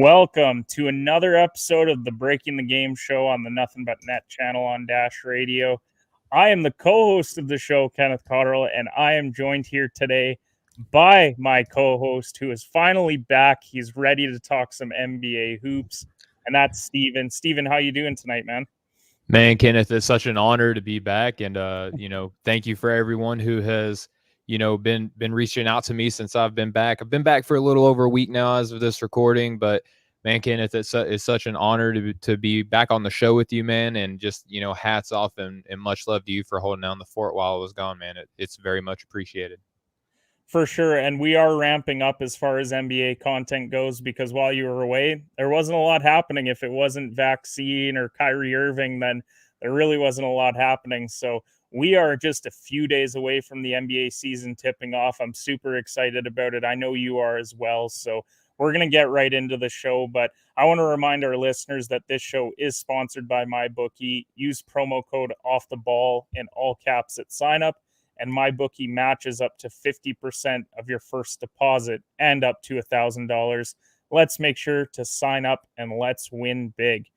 Welcome to another episode of the Breaking the Game show on the Nothing But Net channel on Dash Radio. I am the co-host of the show, Kenneth Cotterill, and I am joined here today by my co-host who is finally back. He's ready to talk some NBA hoops, and that's Steven. Steven, how you doing tonight, man? Man, Kenneth, it's such an honor to be back, and thank you for everyone who has, been reaching out to me since I've been back. I've been back for a little over a week now as of this recording, but man, Kenneth, it's such an honor to be back on the show with you, man, and just hats off and much love to you for holding down the fort while I was gone, man. It's very much appreciated. For sure, and we are ramping up as far as NBA content goes because while you were away, there wasn't a lot happening. If it wasn't vaccine or Kyrie Irving, then there really wasn't a lot happening. So we are just a few days away from the NBA season tipping off. I'm super excited about it. I know you are as well. So we're going to get right into the show, but I want to remind our listeners that this show is sponsored by MyBookie. Use promo code OFFTHEBALL in all caps at sign up, and MyBookie matches up to 50% of your first deposit and up to $1,000. Let's make sure to sign up and let's win big.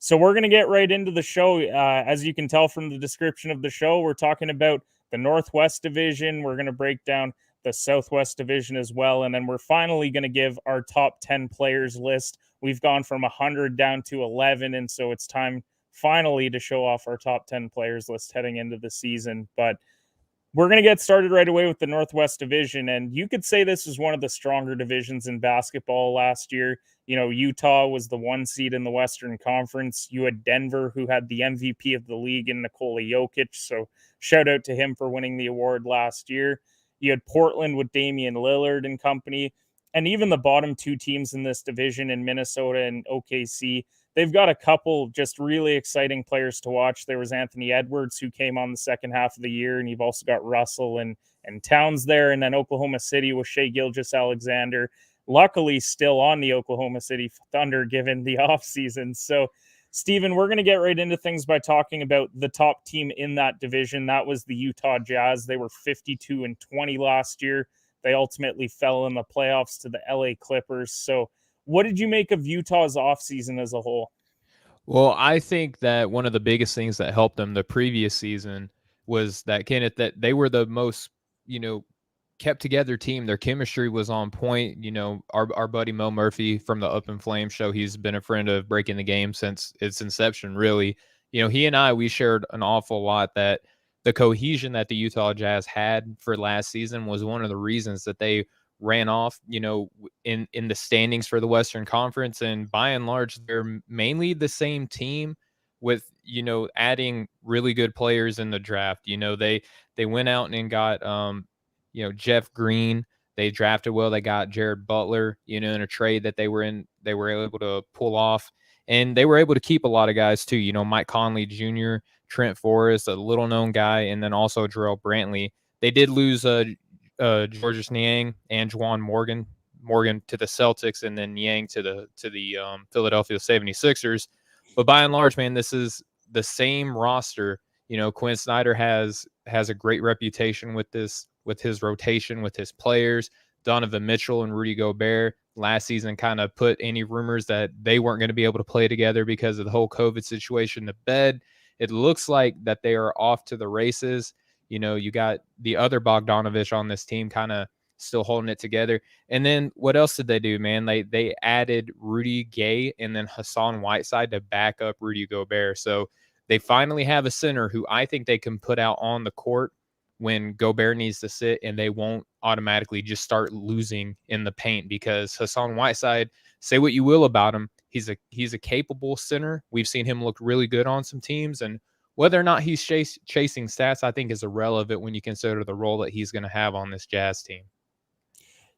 So we're going to get right into the show. As you can tell from the description of the show, we're talking about the Northwest Division. We're going to break down the Southwest Division as well. And then we're finally going to give our top 10 players list. We've gone from 100 down to 11. And so it's time finally to show off our top 10 players list heading into the season. But we're going to get started right away with the Northwest Division, and you could say this was one of the stronger divisions in basketball last year. You know, Utah was the 1 seed in the Western Conference. You had Denver, who had the MVP of the league in Nikola Jokic, so shout out to him for winning the award last year. You had Portland with Damian Lillard and company, and even the bottom two teams in this division in Minnesota and OKC, they've got a couple just really exciting players to watch. There was Anthony Edwards, who came on the second half of the year, and you've also got Russell and Towns there. And then Oklahoma City with Shai Gilgeous-Alexander, luckily still on the Oklahoma City Thunder given the offseason. So, Steven, we're going to get right into things by talking about the top team in that division. That was the Utah Jazz. They were 52-20 last year. They ultimately fell in the playoffs to the LA Clippers. So, what did you make of Utah's offseason as a whole? Well, I think that one of the biggest things that helped them the previous season was that, Kenneth, that they were the most, kept together team. Their chemistry was on point. Our buddy Mo Murphy from the Up in Flame show, he's been a friend of Breaking the Game since its inception, really. He and I, we shared an awful lot that the cohesion that the Utah Jazz had for last season was one of the reasons that they ran off, in the standings for the Western Conference. And by and large, they're mainly the same team with, adding really good players in the draft. They went out and got, Jeff Green. They drafted well. They got Jared Butler, in a trade that they were able to pull off. And they were able to keep a lot of guys too. Mike Conley Jr., Trent Forrest, a little known guy, and then also Jarrell Brantley. They did lose Georges Niang and Juwan Morgan to the Celtics, and then Niang to the Philadelphia 76ers. But by and large, man, this is the same roster. Quinn Snyder has a great reputation with his rotation, with his players. Donovan Mitchell and Rudy Gobert last season kind of put any rumors that they weren't going to be able to play together because of the whole COVID situation to bed. It looks like that they are off to the races. You got the other Bogdanovich on this team kind of still holding it together. And then what else did they do, man? They added Rudy Gay and then Hassan Whiteside to back up Rudy Gobert. So they finally have a center who I think they can put out on the court when Gobert needs to sit, and they won't automatically just start losing in the paint, because Hassan Whiteside, say what you will about him, he's a capable center. We've seen him look really good on some teams, and whether or not he's chasing stats, I think is irrelevant when you consider the role that he's going to have on this Jazz team.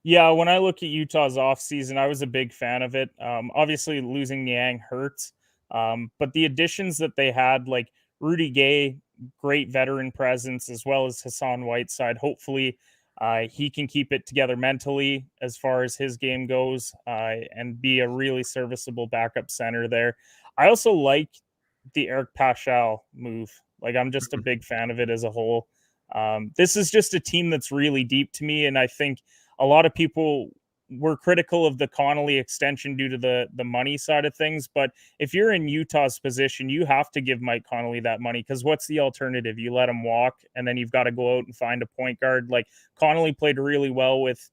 Yeah, when I look at Utah's offseason, I was a big fan of it. Obviously, losing Niang hurts, but the additions that they had, like Rudy Gay, great veteran presence, as well as Hassan Whiteside. Hopefully, he can keep it together mentally as far as his game goes, and be a really serviceable backup center there. I also like the Eric Paschal move. Like, I'm just a big fan of it as a whole. This is just a team that's really deep to me, and I think a lot of people we're critical of the Connolly extension due to the money side of things, but if you're in Utah's position, you have to give Mike Connolly that money, because what's the alternative? You let him walk, and then you've got to go out and find a point guard. Like, Connolly played really well with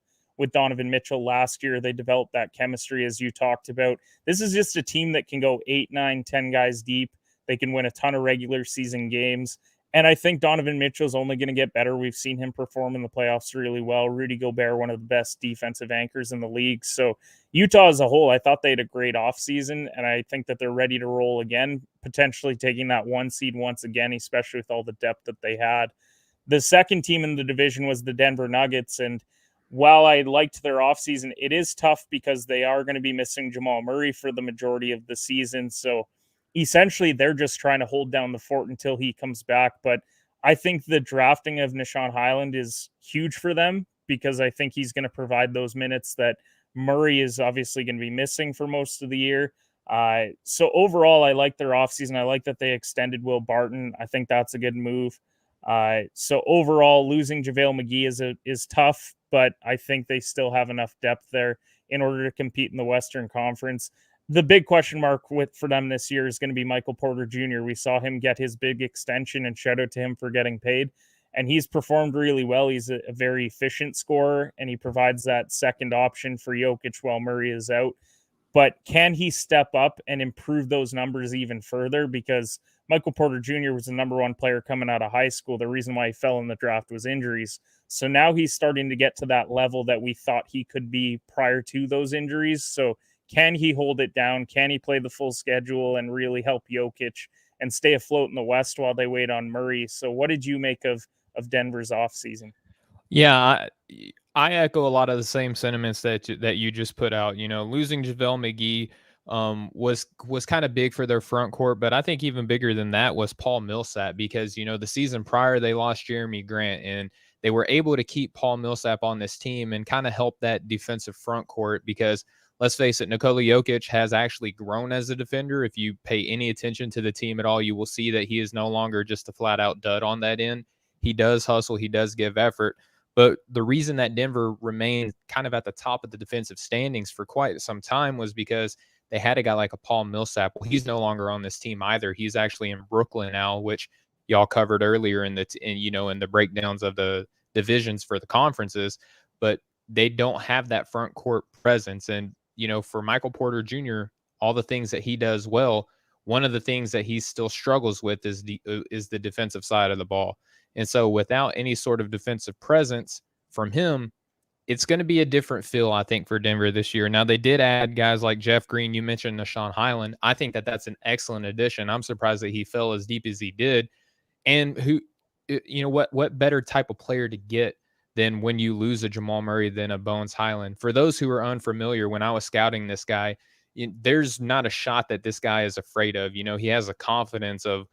Donovan Mitchell last year. They developed that chemistry, as you talked about. This is just a team that can go 8, 9, 10 guys deep. They can win a ton of regular season games. And I think Donovan Mitchell's only going to get better. We've seen him perform in the playoffs really well. Rudy Gobert, one of the best defensive anchors in the league. So Utah as a whole, I thought they had a great offseason, and I think that they're ready to roll again, potentially taking that 1 seed once again, especially with all the depth that they had. The second team in the division was the Denver Nuggets, and while I liked their offseason, it is tough because they are going to be missing Jamal Murray for the majority of the season. So essentially, they're just trying to hold down the fort until he comes back. But I think the drafting of Nishan Highland is huge for them, because I think he's going to provide those minutes that Murray is obviously going to be missing for most of the year. So overall, I like their offseason. I like that they extended Will Barton. I think that's a good move. So overall, losing JaVale McGee is tough, but I think they still have enough depth there in order to compete in the Western Conference. The big question mark for them this year is going to be Michael Porter Jr. We saw him get his big extension, and shout out to him for getting paid. And he's performed really well. He's a very efficient scorer, and he provides that second option for Jokic while Murray is out. But can he step up and improve those numbers even further? Because Michael Porter Jr. was the number one player coming out of high school. The reason why he fell in the draft was injuries. So now he's starting to get to that level that we thought he could be prior to those injuries. So can he hold it down? Can he play the full schedule and really help Jokic and stay afloat in the West while they wait on Murray? So what did you make of Denver's offseason? Yeah, I echo a lot of the same sentiments that you just put out. You know, losing JaVale McGee was kind of big for their front court, but I think even bigger than that was Paul Millsap, because you know the season prior they lost Jeremy Grant, and they were able to keep Paul Millsap on this team and kind of help that defensive front court, because let's face it, Nikola Jokic has actually grown as a defender. If you pay any attention to the team at all, you will see that he is no longer just a flat out dud on that end. He does hustle, he does give effort. But the reason that Denver remained kind of at the top of the defensive standings for quite some time was because they had a guy like a Paul Millsap. Well, he's no longer on this team either. He's actually in Brooklyn now, which y'all covered earlier in the breakdowns of the divisions for the conferences. But they don't have that front court presence. And for Michael Porter Jr., all the things that he does well, one of the things that he still struggles with is the defensive side of the ball. And so without any sort of defensive presence from him, it's going to be a different feel, I think, for Denver this year. Now, they did add guys like Jeff Green. You mentioned Nishan Highland. I think that that's an excellent addition. I'm surprised that he fell as deep as he did. And what better type of player to get than when you lose a Jamal Murray than a Bones Highland? For those who are unfamiliar, when I was scouting this guy, there's not a shot that this guy is afraid of. He has a confidence of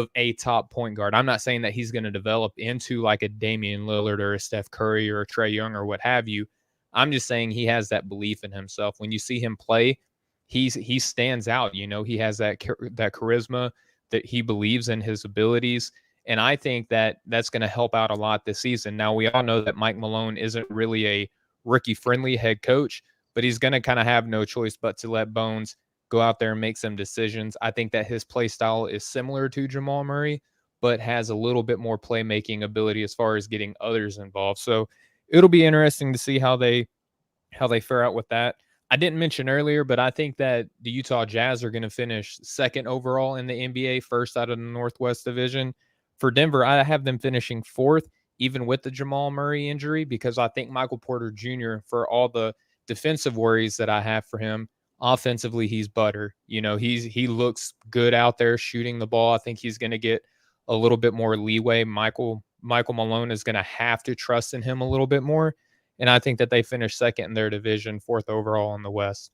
a top point guard. I'm not saying that he's going to develop into like a Damian Lillard or a Steph Curry or a Trae Young or what have you. I'm just saying he has that belief in himself. When you see him play, he stands out. He has that charisma, that he believes in his abilities. And I think that that's going to help out a lot this season. Now, we all know that Mike Malone isn't really a rookie-friendly head coach, but he's going to kind of have no choice but to let Bones go out there and make some decisions. I think that his play style is similar to Jamal Murray, but has a little bit more playmaking ability as far as getting others involved. So it'll be interesting to see how they fare out with that. I didn't mention earlier, but I think that the Utah Jazz are going to finish second overall in the NBA, first out of the Northwest Division. For Denver, I have them finishing fourth, even with the Jamal Murray injury, because I think Michael Porter Jr., for all the defensive worries that I have for him, offensively, he's butter. He looks good out there shooting the ball. I think he's going to get a little bit more leeway. Michael Malone is going to have to trust in him a little bit more. And I think that they finished second in their division, fourth overall in the West.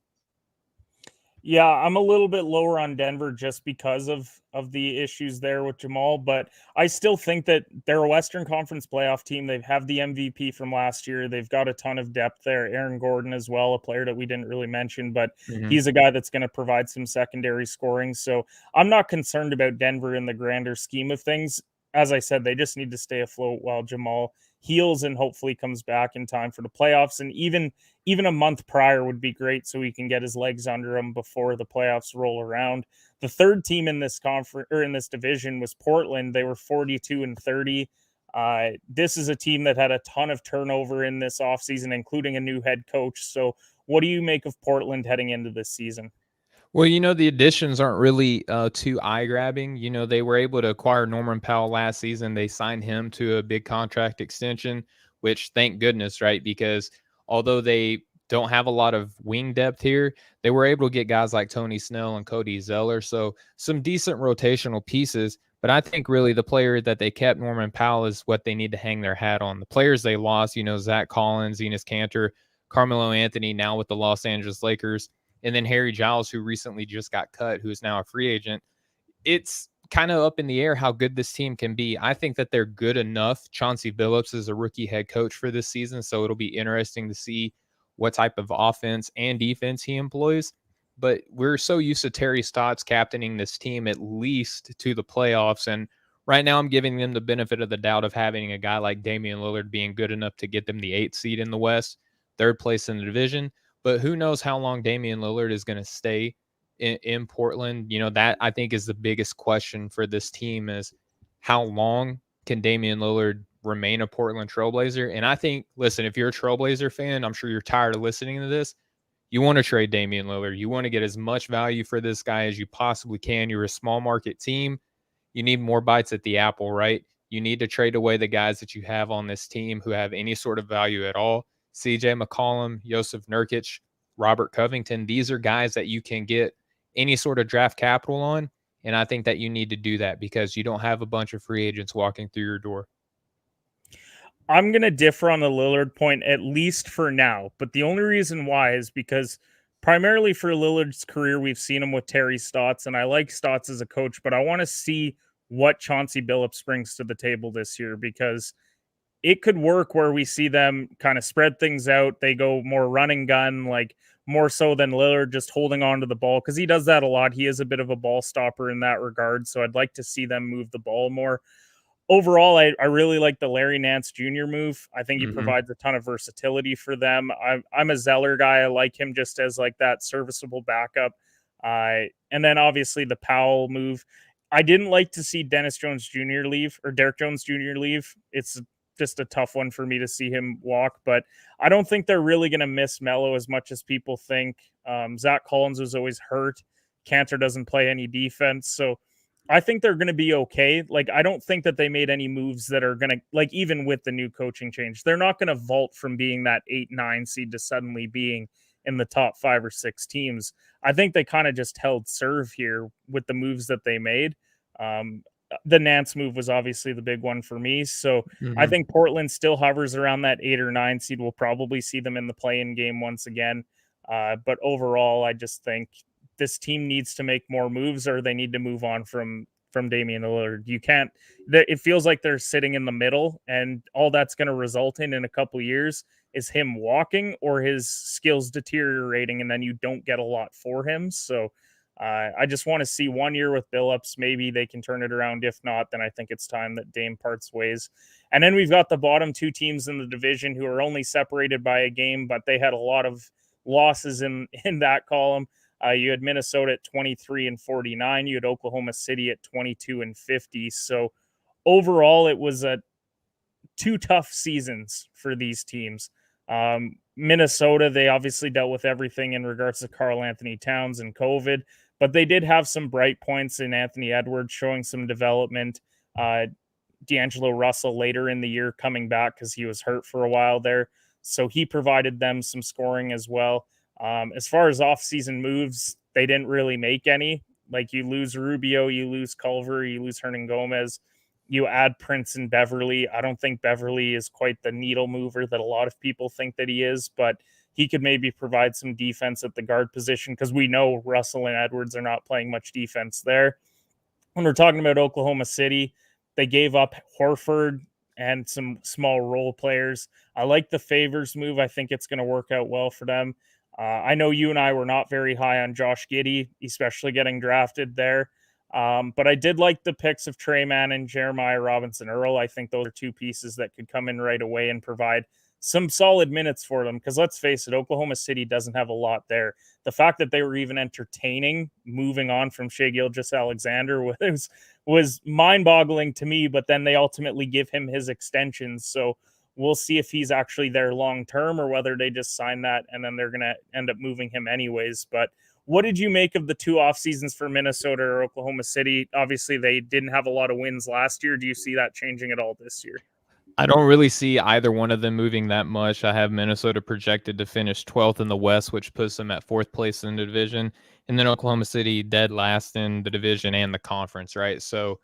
Yeah, I'm a little bit lower on Denver just because of the issues there with Jamal, but I still think that they're a Western Conference playoff team. They have the MVP from last year. They've got a ton of depth there. Aaron Gordon as well, a player that we didn't really mention, but he's a guy that's going to provide some secondary scoring. So I'm not concerned about Denver in the grander scheme of things. As I said, they just need to stay afloat while Jamal heals and hopefully comes back in time for the playoffs. And even a month prior would be great so he can get his legs under him before the playoffs roll around. The third team in this conference or in this division was Portland. They were 42-30. This is a team that had a ton of turnover in this offseason, including a new head coach. So, what do you make of Portland heading into this season? Well, the additions aren't really too eye grabbing. They were able to acquire Norman Powell last season. They signed him to a big contract extension, which thank goodness, right? Because although they don't have a lot of wing depth here, they were able to get guys like Tony Snell and Cody Zeller. So some decent rotational pieces. But I think really the player that they kept, Norman Powell, is what they need to hang their hat on. The players they lost, Zach Collins, Enos Cantor, Carmelo Anthony, now with the Los Angeles Lakers, and then Harry Giles, who recently just got cut, who is now a free agent. It's kind of up in the air how good this team can be. I think that they're good enough. Chauncey Billups is a rookie head coach for this season, so it'll be interesting to see what type of offense and defense he employs. But we're so used to Terry Stotts captaining this team at least to the playoffs. And right now I'm giving them the benefit of the doubt of having a guy like Damian Lillard being good enough to get them the 8th seed in the West, 3rd place in the division. But who knows how long Damian Lillard is going to stay in Portland? That I think is the biggest question for this team is how long can Damian Lillard remain a Portland Trailblazer? And I think, listen, if you're a Trailblazer fan, I'm sure you're tired of listening to this. You want to trade Damian Lillard. You want to get as much value for this guy as you possibly can. You're a small market team. You need more bites at the apple, right? You need to trade away the guys that you have on this team who have any sort of value at all. CJ McCollum, Joseph Nurkic, Robert Covington. These are guys that you can get any sort of draft capital on. And I think that you need to do that because you don't have a bunch of free agents walking through your door. I'm going to differ on the Lillard point, at least for now. But the only reason why is because primarily for Lillard's career, we've seen him with Terry Stotts, and I like Stotts as a coach, but I want to see what Chauncey Billups brings to the table this year because it could work where we see them kind of spread things out. They go more running gun, like more so than Lillard just holding on to the ball because he does that a lot. He is a bit of a ball stopper in that regard. So I'd like to see them move the ball more. Overall, I really like the Larry Nance Jr. move. I think he provides a ton of versatility for them. I'm a Zeller guy. I like him just as like that serviceable backup. And then obviously the Powell move. I didn't like to see Dennis Jones Jr. leave or Derek Jones Jr. leave. It's just a tough one for me to see him walk, but I don't think they're really going to miss Melo as much as people think. Zach Collins was always hurt. Cantor doesn't play any defense. So I think they're going to be okay. Like, I don't think that they made any moves that are going to, like, even with the new coaching change, they're not going to vault from being that 8-9 seed to suddenly being in the top 5 or 6 teams. I think they kind of just held serve here with the moves that they made. The Nance move was obviously the big one for me. So I think Portland still hovers around that 8 or 9 seed. We'll probably see them in the play-in game once again. But overall, I just think this team needs to make more moves or they need to move on from Damian Lillard. You can't, it feels like they're sitting in the middle, and all that's going to result in a couple of years is him walking or his skills deteriorating, and then you don't get a lot for him. So I just want to see 1 year with Billups. Maybe they can turn it around. If not, then I think it's time that Dame parts ways. And then we've got the bottom 2 teams in the division who are only separated by a game, but they had a lot of losses in that column. You had Minnesota at 23-49. You had Oklahoma City at 22-50. So overall, it was 2 tough seasons for these teams. Minnesota, they obviously dealt with everything in regards to Karl Anthony Towns and COVID, but they did have some bright points in Anthony Edwards showing some development. D'Angelo Russell later in the year coming back because he was hurt for a while there. So he provided them some scoring as well. As far as offseason moves, they didn't really make any. Like, you lose Rubio, you lose Culver, you lose Hernan Gomez, you add Prince and Beverly. I don't think Beverly is quite the needle mover that a lot of people think that he is, but he could maybe provide some defense at the guard position because we know Russell and Edwards are not playing much defense there. When we're talking about Oklahoma City, they gave up Horford and some small role players. I like the Favors move. I think it's going to work out well for them. I know you and I were not very high on Josh Giddey, especially getting drafted there. But I did like the picks of Trey Mann and Jeremiah Robinson Earl. I think those are two pieces that could come in right away and provide some solid minutes for them. Because let's face it, Oklahoma City doesn't have a lot there. The fact that they were even entertaining moving on from Shea Gilgeous-Alexander was mind-boggling to me. But then they ultimately give him his extensions, so we'll see if he's actually there long term or whether they just sign that and then they're going to end up moving him anyways. But what did you make of the two off seasons for Minnesota or Oklahoma City? Obviously, they didn't have a lot of wins last year. Do you see that changing at all this year? I don't really see either one of them moving that much. I have Minnesota projected to finish 12th in the West, which puts them at 4th place in the division, and then Oklahoma City dead last in the division and the conference, right? So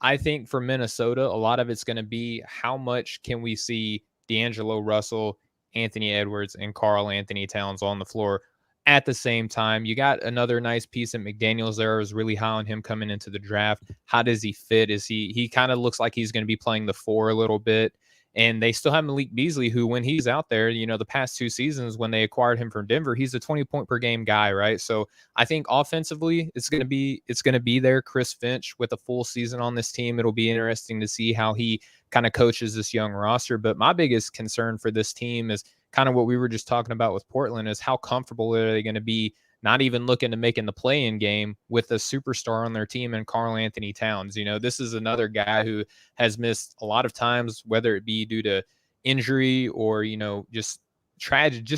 I think for Minnesota, a lot of it's going to be how much can we see D'Angelo Russell, Anthony Edwards, and Karl Anthony Towns on the floor at the same time. You got another nice piece at McDaniels there. I was really high on him coming into the draft. How does he fit? Is he kind of looks like he's going to be playing the 4 a little bit. And they still have Malik Beasley, who, when he's out there, the past 2 seasons when they acquired him from Denver, he's a 20-point per game guy, right? So I think offensively, it's gonna be there. Chris Finch with a full season on this team, it'll be interesting to see how he kind of coaches this young roster. But my biggest concern for this team is kind of what we were just talking about with Portland: is how comfortable are they going to be not even looking to make in the play-in game with a superstar on their team and Karl Anthony Towns. This is another guy who has missed a lot of times, whether it be due to injury or, just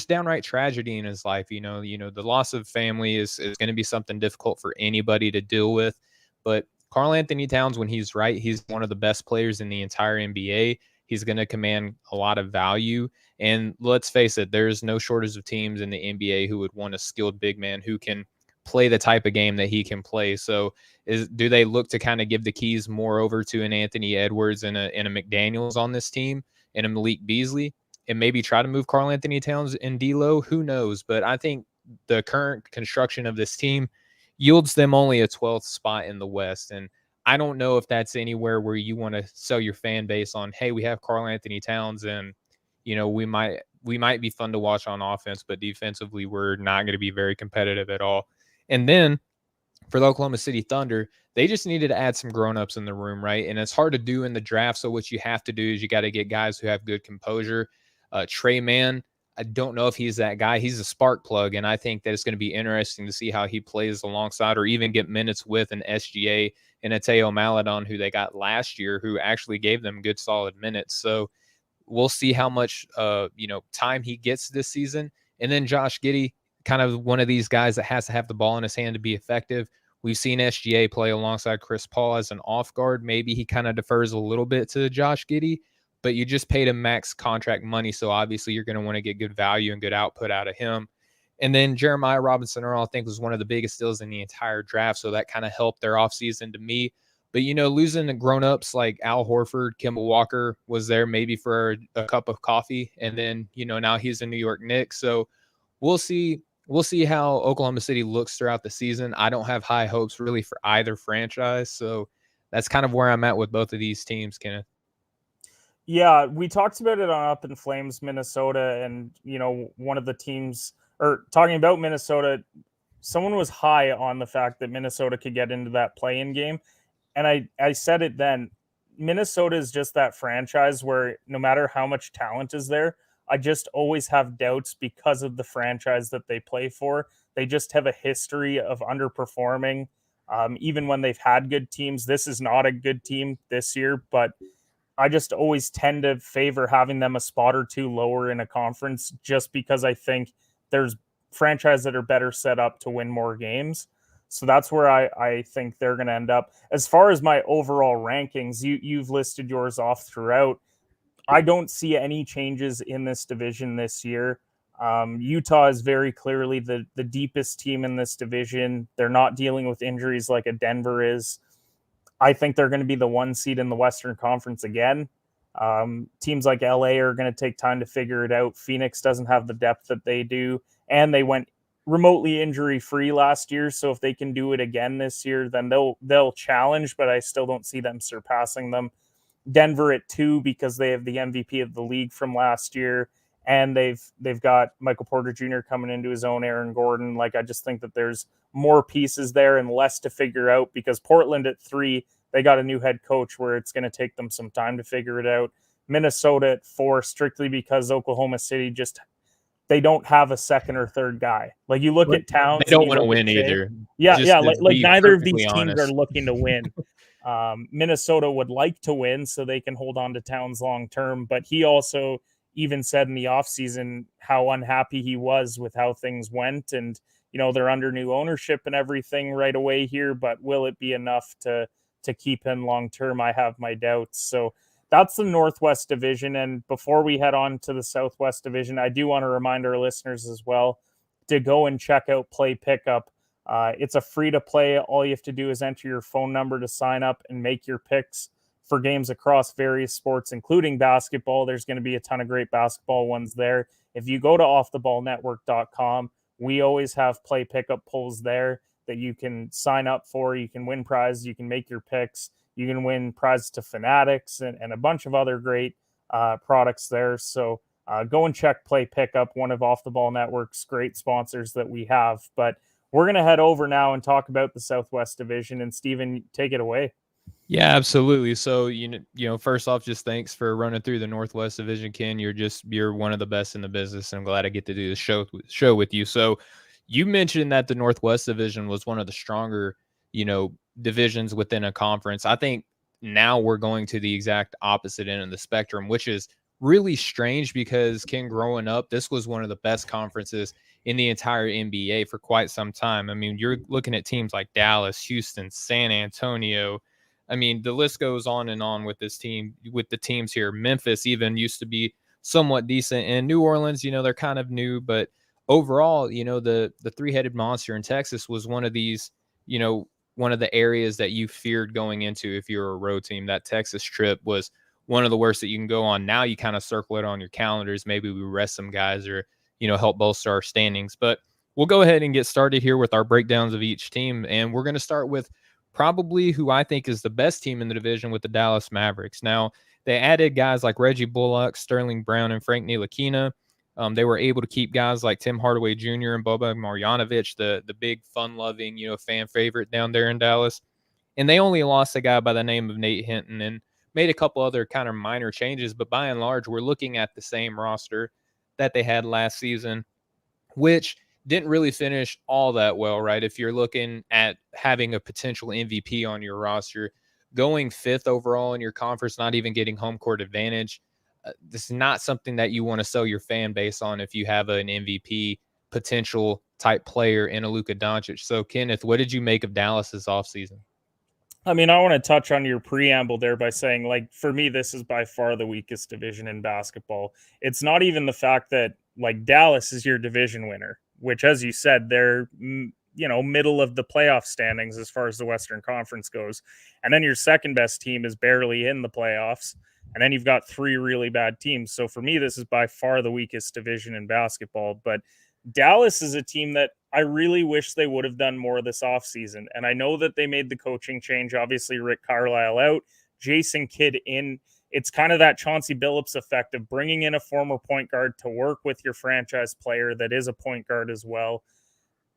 downright tragedy in his life. The loss of family is going to be something difficult for anybody to deal with. But Karl Anthony Towns, when he's right, he's one of the best players in the entire NBA. He's going to command a lot of value. And let's face it, there's no shortage of teams in the NBA who would want a skilled big man who can play the type of game that he can play. So do they look to kind of give the keys more over to an Anthony Edwards and a McDaniels on this team and a Malik Beasley and maybe try to move Karl Anthony Towns and D'Lo? Who knows? But I think the current construction of this team yields them only a 12th spot in the West. And I don't know if that's anywhere where you want to sell your fan base on, hey, we have Karl Anthony Towns and we might be fun to watch on offense, but defensively we're not going to be very competitive at all. And then for the Oklahoma City Thunder, they just needed to add some grown-ups in the room, right? And it's hard to do in the draft. So what you have to do is you got to get guys who have good composure. Trey Mann, I don't know if he's that guy. He's a spark plug, and I think that it's going to be interesting to see how he plays alongside or even get minutes with an SGA and a Teo Maladon, who they got last year, who actually gave them good solid minutes. So we'll see how much time he gets this season. And then Josh Giddey, kind of one of these guys that has to have the ball in his hand to be effective. We've seen SGA play alongside Chris Paul as an off guard. Maybe he kind of defers a little bit to Josh Giddey, but you just paid him max contract money, so obviously you're going to want to get good value and good output out of him. And then Jeremiah Robinson Earl, I think, was one of the biggest steals in the entire draft, so that kind of helped their offseason to me. But, losing the grown-ups like Al Horford, Kemba Walker was there maybe for a cup of coffee. And then, now he's a New York Knicks. So we'll see how Oklahoma City looks throughout the season. I don't have high hopes really for either franchise. So that's kind of where I'm at with both of these teams, Kenneth. Yeah, we talked about it on Up in Flames, Minnesota. And, one of the teams, or talking about Minnesota, someone was high on the fact that Minnesota could get into that play-in game. And I said it then, Minnesota is just that franchise where no matter how much talent is there, I just always have doubts because of the franchise that they play for. They just have a history of underperforming. Even when they've had good teams, this is not a good team this year, but I just always tend to favor having them a spot or two lower in a conference just because I think there's franchises that are better set up to win more games. So that's where I think they're going to end up. As far as my overall rankings, you've listed yours off throughout. I don't see any changes in this division this year. Utah is very clearly the deepest team in this division. They're not dealing with injuries like a Denver is. I think they're going to be the 1 seed in the Western Conference again. Teams like LA are going to take time to figure it out. Phoenix doesn't have the depth that they do, and they went remotely injury-free last year. So if they can do it again this year, then they'll challenge, but I still don't see them surpassing them. Denver at 2 because they have the MVP of the league from last year, and they've got Michael Porter Jr. coming into his own, Aaron Gordon. Like, I just think that there's more pieces there and less to figure out, because Portland at 3, they got a new head coach where it's going to take them some time to figure it out. Minnesota at 4, strictly because Oklahoma City just, they don't have a second or third guy. Like, you look at Towns, they don't want to win either. Yeah, Just yeah. to Like be neither of these perfectly teams are honest. looking to win. Minnesota would like to win so they can hold on to Towns long term, but he also even said in the offseason how unhappy he was with how things went. And, they're under new ownership and everything right away here, but will it be enough to keep him long term? I have my doubts. So that's the Northwest Division. And before we head on to the Southwest Division, I do want to remind our listeners as well to go and check out Play Pickup. It's a free to play. All you have to do is enter your phone number to sign up and make your picks for games across various sports, including basketball. There's going to be a ton of great basketball ones there. If you go to offtheballnetwork.com, we always have Play Pickup polls there that you can sign up for. You can win prizes. You can make your picks. You can win prizes to Fanatics and a bunch of other great products there. So go and check Play Pickup, one of Off the Ball Network's great sponsors that we have. But we're going to head over now and talk about the Southwest Division. And Steven, take it away. Yeah, absolutely. So, first off, just thanks for running through the Northwest Division, Ken. You're one of the best in the business, and I'm glad I get to do the show with you. So, you mentioned that the Northwest Division was one of the stronger, divisions within a conference. I think now we're going to the exact opposite end of the spectrum, which is really strange because, Ken, growing up, this was one of the best conferences in the entire NBA for quite some time. I mean, you're looking at teams like Dallas, Houston, San Antonio. I mean, the list goes on and on with this team, with the teams here. Memphis even used to be somewhat decent, and New Orleans, they're kind of new, but overall, the three-headed monster in Texas was one of these, one of the areas that you feared going into if you're a road team. That Texas trip was one of the worst that you can go on. Now you kind of circle it on your calendars. Maybe we rest some guys or, help bolster our standings. But we'll go ahead and get started here with our breakdowns of each team, and we're going to start with probably who I think is the best team in the division with the Dallas Mavericks. Now, they added guys like Reggie Bullock, Sterling Brown, and Frank Ntilikina. They were able to keep guys like Tim Hardaway Jr. and Boba Marjanovic, the big fun-loving, fan favorite down there in Dallas. And they only lost a guy by the name of Nate Hinton and made a couple other kind of minor changes. But by and large, we're looking at the same roster that they had last season, which didn't really finish all that well, right? If you're looking at having a potential MVP on your roster, going 5th overall in your conference, not even getting home court advantage, this is not something that you want to sell your fan base on if you have an MVP potential type player in a Luka Doncic. So, Kenneth, what did you make of Dallas this offseason? I mean, I want to touch on your preamble there by saying, like, for me, this is by far the weakest division in basketball. It's not even the fact that, like, Dallas is your division winner, which, as you said, they're, middle of the playoff standings as far as the Western Conference goes. And then your second best team is barely in the playoffs. And then you've got 3 really bad teams. So for me, this is by far the weakest division in basketball. But Dallas is a team that I really wish they would have done more this offseason. And I know that they made the coaching change. Obviously, Rick Carlisle out, Jason Kidd in. It's kind of that Chauncey Billups effect of bringing in a former point guard to work with your franchise player that is a point guard as well.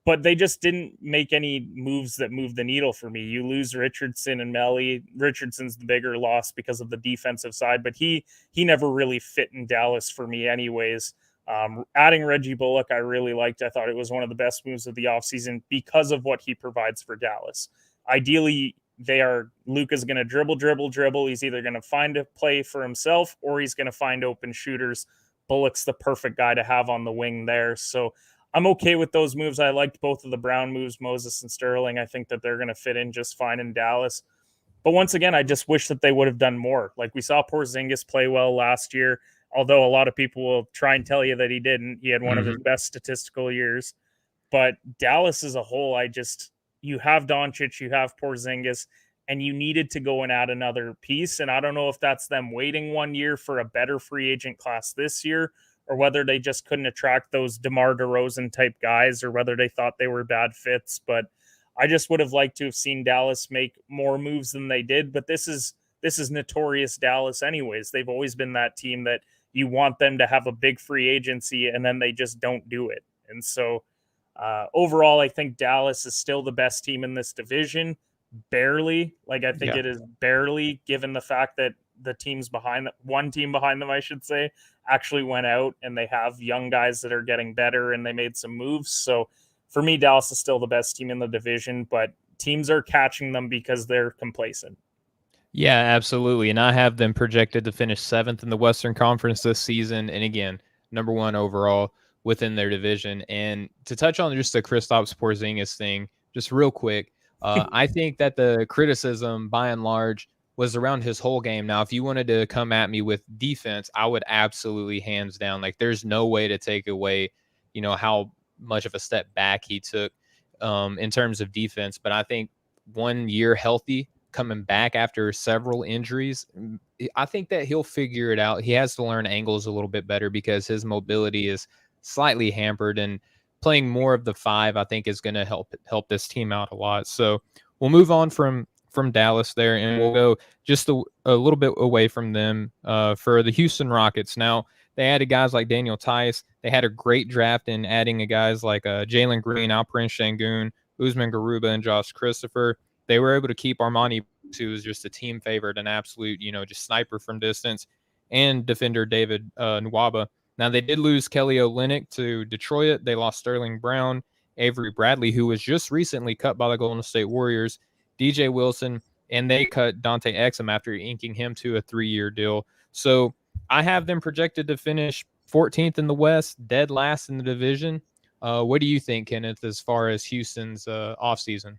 But they just didn't make any moves that moved the needle for me. You lose Richardson and Melly. Richardson's the bigger loss because of the defensive side, but he never really fit in Dallas for me anyways. Adding Reggie Bullock, I really liked. I thought it was one of the best moves of the offseason because of what he provides for Dallas. Ideally, Luka's going to dribble. He's either going to find a play for himself or he's going to find open shooters. Bullock's the perfect guy to have on the wing there. So I'm okay with those moves. I liked both of the Brown moves, Moses and Sterling. I think that they're going to fit in just fine in Dallas. But once again, I just wish that they would have done more. Like, we saw Porzingis play well last year, although a lot of people will try and tell you that he didn't. He had one of his best statistical years. But Dallas as a whole, you have Doncic, you have Porzingis, and you needed to go and add another piece. And I don't know if that's them waiting 1 year for a better free agent class this year, or whether they just couldn't attract those DeMar DeRozan type guys, or whether they thought they were bad fits. But I just would have liked to have seen Dallas make more moves than they did. But this is notorious Dallas anyways. They've always been that team that you want them to have a big free agency and then they just don't do it. And so overall, I think Dallas is still the best team in this division. Barely. Like, I think Yeah. it is barely, given the fact that the teams behind one team behind them, I should say, actually went out and they have young guys that are getting better and they made some moves. So for me, Dallas is still the best team in the division, but teams are catching them because they're complacent. Yeah, absolutely. And I have them projected to finish 7th in the Western Conference this season. And again, number 1 overall within their division. And to touch on just the Kristaps Porzingis thing, just real quick, I think that the criticism by and large was around his whole game. Now, if you wanted to come at me with defense, I would absolutely hands down. Like, there's no way to take away, how much of a step back he took in terms of defense. But I think 1 year healthy, coming back after several injuries, I think that he'll figure it out. He has to learn angles a little bit better because his mobility is slightly hampered, and playing more of the 5, I think, is going to help this team out a lot. So we'll move on from Dallas there, and we'll go just a little bit away from them for the Houston Rockets. Now, they added guys like Daniel Tice. They had a great draft in adding guys like Jalen Green, Alperen Şengün, Usman Garuba, and Josh Christopher. They were able to keep Armani, who was just a team favorite, an absolute, just sniper from distance, and defender David Nwaba. Now, they did lose Kelly Olynyk to Detroit. They lost Sterling Brown, Avery Bradley, who was just recently cut by the Golden State Warriors, DJ Wilson, and they cut Dante Exum after inking him to a 3-year deal. So I have them projected to finish 14th in the West, dead last in the division. What do you think, Kenneth, as far as Houston's offseason?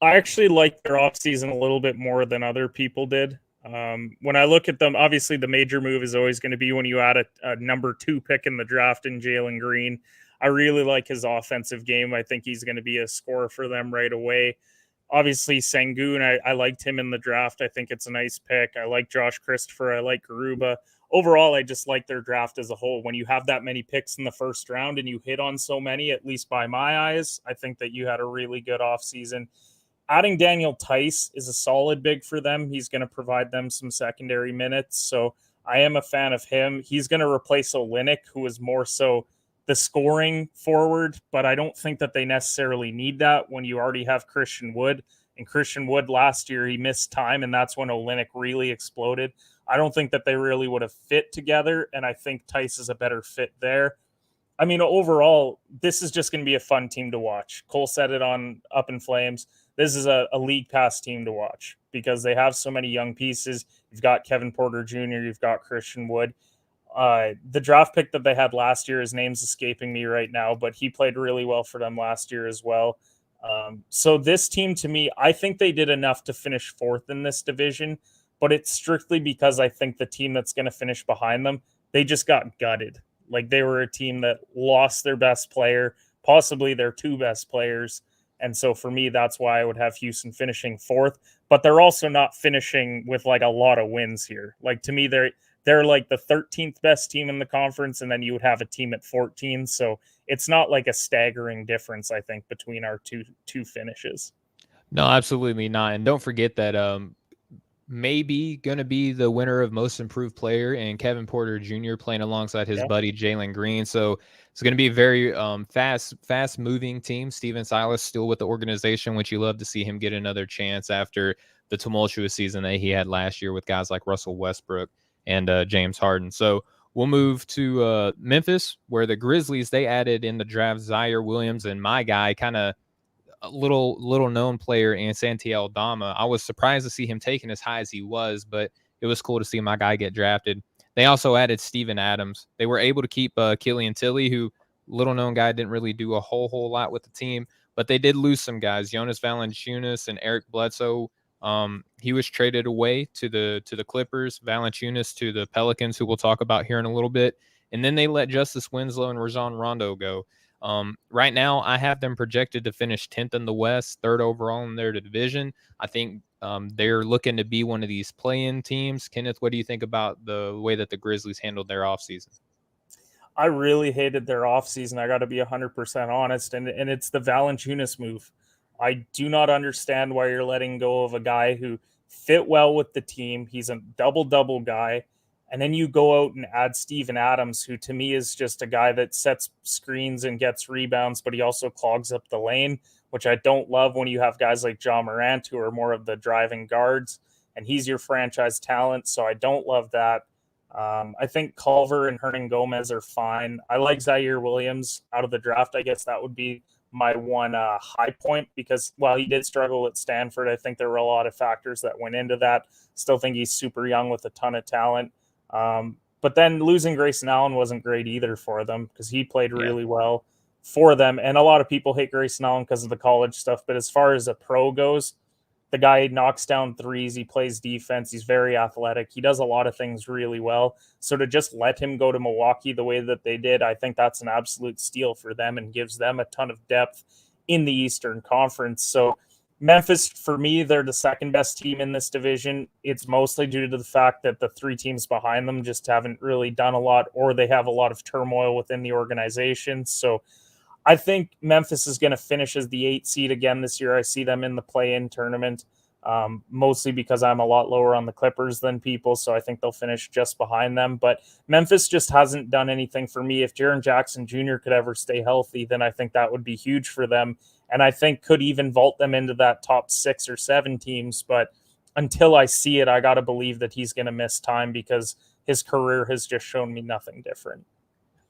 I actually like their offseason a little bit more than other people did. When I look at them, obviously the major move is always going to be when you add a number 2 pick in the draft in Jalen Green. I really like his offensive game. I think he's going to be a scorer for them right away. Obviously, Şengün, I liked him in the draft. I think it's a nice pick. I like Josh Christopher. I like Garuba. Overall, I just like their draft as a whole. When you have that many picks in the first round and you hit on so many, at least by my eyes, I think that you had a really good offseason. Adding Daniel Tice is a solid big for them. He's going to provide them some secondary minutes. So I am a fan of him. He's going to replace Olynyk, who is more so the scoring forward, but I don't think that they necessarily need that when you already have Christian Wood. And Christian Wood last year, he missed time, and that's when Olynyk really exploded. I don't think that they really would have fit together, and I think Tice is a better fit there. I mean, overall, this is just going to be a fun team to watch. Cole said it on Up in Flames. This is a league pass team to watch because they have so many young pieces. You've got Kevin Porter Jr., you've got Christian Wood. The draft pick that they had last year, his name's escaping me right now, but he played really well for them last year as well. So this team, to me, I think they did enough to finish 4th in this division, but it's strictly because I think the team that's going to finish behind them, they just got gutted. Like, they were a team that lost their best player, possibly their 2 best players. And so for me, that's why I would have Houston finishing 4th, but they're also not finishing with like a lot of wins here. Like, to me, they're like the 13th best team in the conference, and then you would have a team at 14. So it's not like a staggering difference, I think, between our two finishes. No, absolutely not. And don't forget that maybe going to be the winner of most improved player and Kevin Porter Jr. playing alongside his buddy Jalen Green. So it's going to be a very fast moving team. Steven Silas still with the organization, which you love to see him get another chance after the tumultuous season that he had last year with guys like Russell Westbrook and James Harden. So we'll move to Memphis, where the Grizzlies, they added in the draft Zaire Williams and my guy, kind of a little known player, in Santi Aldama. I was surprised to see him taken as high as he was, but it was cool to see my guy get drafted. They also added Steven Adams. They were able to keep Killian Tilly, who little known guy, didn't really do a whole lot with the team, but they did lose some guys, Jonas Valanciunas and Eric Bledsoe. He was traded away to the Clippers, Valanciunas to the Pelicans, who we'll talk about here in a little bit. And then they let Justice Winslow and Rajon Rondo go. Right now, I have them projected to finish 10th in the West, 3rd overall in their division. I think they're looking to be one of these play-in teams. Kenneth, what do you think about the way that the Grizzlies handled their offseason? I really hated their offseason. I got to be 100% honest. And it's the Valanciunas move. I do not understand why you're letting go of a guy who fit well with the team. He's a double-double guy. And then you go out and add Steven Adams, who to me is just a guy that sets screens and gets rebounds, but he also clogs up the lane, which I don't love when you have guys like John Morant, who are more of the driving guards, and he's your franchise talent. So I don't love that. I think Culver and Hernan Gomez are fine. I like Zaire Williams out of the draft. I guess that would be my one high point, because while he did struggle at Stanford, I think there were a lot of factors that went into that. Still think he's super young with a ton of talent. But then losing Grayson Allen wasn't great either for them, because he played really well for them. And a lot of people hate Grayson Allen because of the college stuff. But as far as a pro goes, the guy knocks down threes. He plays defense. He's very athletic. He does a lot of things really well. So to just let him go to Milwaukee the way that they did, I think that's an absolute steal for them and gives them a ton of depth in the Eastern Conference. So Memphis, for me, they're the second best team in this division. It's mostly due to the fact that the three teams behind them just haven't really done a lot, or they have a lot of turmoil within the organization. So I think Memphis is going to finish as the 8 seed again this year. I see them in the play-in tournament, mostly because I'm a lot lower on the Clippers than people, so I think they'll finish just behind them. But Memphis just hasn't done anything for me. If Jaren Jackson Jr. could ever stay healthy, then I think that would be huge for them, and I think could even vault them into that top 6 or 7 teams. But until I see it, I got to believe that he's going to miss time, because his career has just shown me nothing different.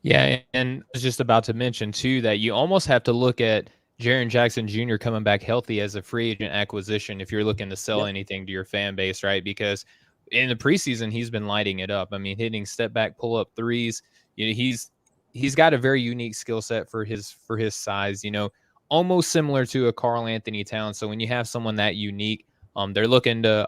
Yeah, and I was just about to mention, too, that you almost have to look at Jaren Jackson Jr. coming back healthy as a free agent acquisition if you're looking to sell anything to your fan base, right? Because in the preseason, he's been lighting it up. I mean, hitting step back, pull up threes. You know, he's got a very unique skill set for his size. You know, almost similar to a Karl Anthony Towns. So when you have someone that unique, they're looking to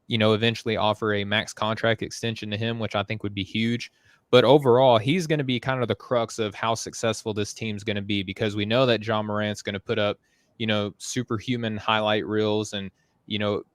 eventually offer a max contract extension to him, which I think would be huge. But overall, he's going to be kind of the crux of how successful this team's going to be, because we know that John Morant's going to put up, superhuman highlight reels and,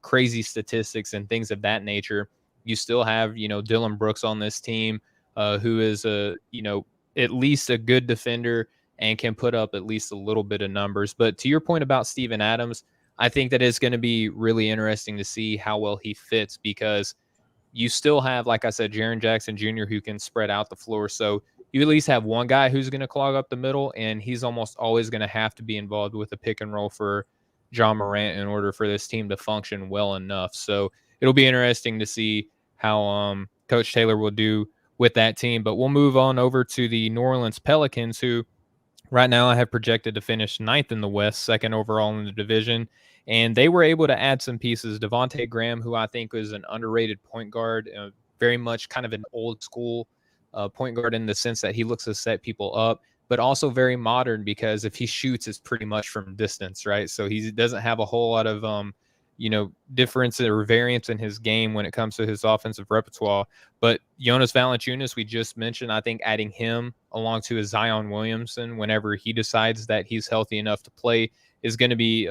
crazy statistics and things of that nature. You still have, Dylan Brooks on this team, who is at least a good defender and can put up at least a little bit of numbers. But to your point about Steven Adams, I think that it's going to be really interesting to see how well he fits, because you still have, like I said, Jaren Jackson Jr., who can spread out the floor. So you at least have one guy who's going to clog up the middle, and he's almost always going to have to be involved with a pick and roll for John Morant in order for this team to function well enough. So it'll be interesting to see how Coach Taylor will do with that team. But we'll move on over to the New Orleans Pelicans, who right now I have projected to finish 9th in the West, 2nd overall in the division. And they were able to add some pieces. Devontae Graham, who I think was an underrated point guard, very much kind of an old school point guard in the sense that he looks to set people up, but also very modern, because if he shoots, it's pretty much from distance, right? So he doesn't have a whole lot of, difference or variance in his game when it comes to his offensive repertoire. But Jonas Valanciunas, we just mentioned, I think adding him along to his Zion Williamson whenever he decides that he's healthy enough to play is going to be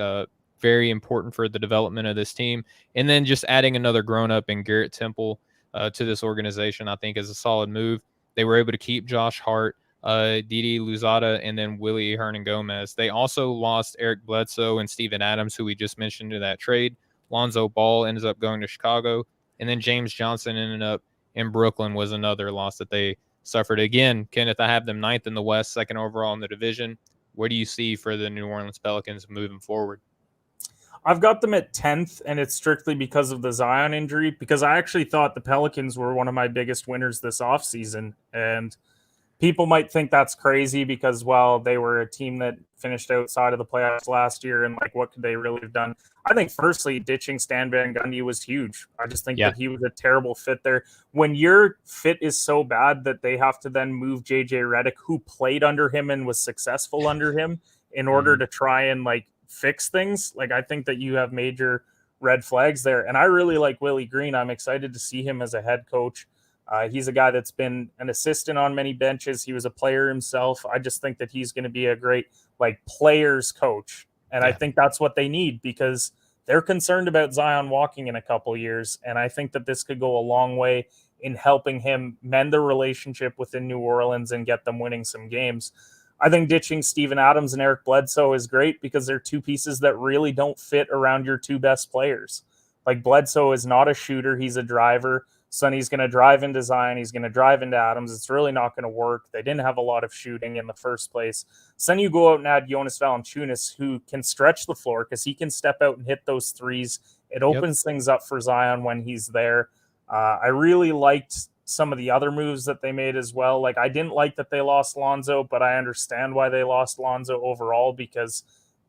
very important for the development of this team. And then just adding another grown-up in Garrett Temple to this organization, I think is a solid move. They were able to keep Josh Hart, Didi Louzada, and then Willie Hernan Gomez. They also lost Eric Bledsoe and Steven Adams, who we just mentioned in that trade. Lonzo Ball ends up going to Chicago. And then James Johnson ended up in Brooklyn, was another loss that they suffered. Again, Kenneth, I have them 9th in the West, 2nd overall in the division. What do you see for the New Orleans Pelicans moving forward? I've got them at 10th, and it's strictly because of the Zion injury, because I actually thought the Pelicans were one of my biggest winners this offseason. And people might think that's crazy because, well, they were a team that finished outside of the playoffs last year, and like, what could they really have done? I think firstly, ditching Stan Van Gundy was huge. I just think that he was a terrible fit there. When your fit is so bad that they have to then move JJ Redick, who played under him and was successful under him, in order to try and like fix things, like, I think that you have major red flags there. And I really like Willie Green. I'm excited to see him as a head coach. He's a guy that's been an assistant on many benches. He was a player himself. I just think that he's going to be a great like players coach. And I think that's what they need, because they're concerned about Zion walking in a couple years. And I think that this could go a long way in helping him mend the relationship within New Orleans and get them winning some games. I think ditching Steven Adams and Eric Bledsoe is great, because they're two pieces that really don't fit around your two best players. Like, Bledsoe is not a shooter. He's a driver. Sonny's going to drive into Zion. He's going to drive into Adams. It's really not going to work. They didn't have a lot of shooting in the first place. So then you go out and add Jonas Valanciunas, who can stretch the floor because he can step out and hit those threes. It opens things up for Zion when he's there. I really liked some of the other moves that they made as well. Like, I didn't like that they lost Lonzo, but I understand why they lost Lonzo overall, because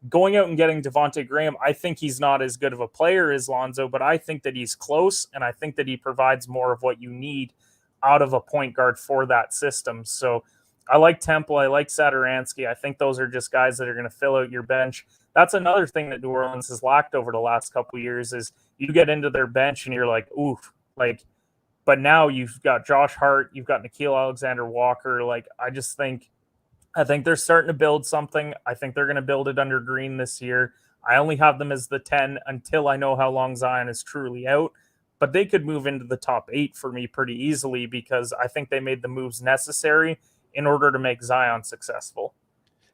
going out and getting Devontae Graham, I think he's not as good of a player as Lonzo, but I think that he's close, and I think that he provides more of what you need out of a point guard for that system. So I like Temple. I like Satoransky. I think those are just guys that are going to fill out your bench. That's another thing that New Orleans has lacked over the last couple of years is you get into their bench and you're like, oof, like, but now you've got Josh Hart, you've got Nickeil Alexander-Walker. Like, I think they're starting to build something. I think they're going to build it under Green this year. I only have them as the 10 until I know how long Zion is truly out, but they could move into the top 8 for me pretty easily because I think they made the moves necessary in order to make Zion successful.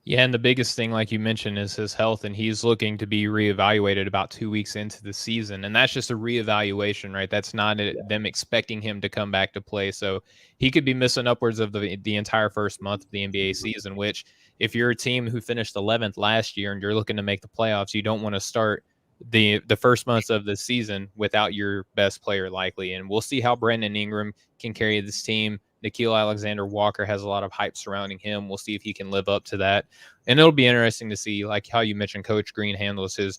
Yeah, and the biggest thing, like you mentioned, is his health, and he's looking to be reevaluated about 2 weeks into the season, and that's just a reevaluation, right? That's not them expecting him to come back to play. So he could be missing upwards of the entire first month of the NBA season. Which, if you're a team who finished 11th last year and you're looking to make the playoffs, you don't want to start the first months of the season without your best player likely. And we'll see how Brandon Ingram can carry this team. Nickeil Alexander-Walker has a lot of hype surrounding him. We'll see if he can live up to that. And it'll be interesting to see, like how you mentioned, Coach Green handles his,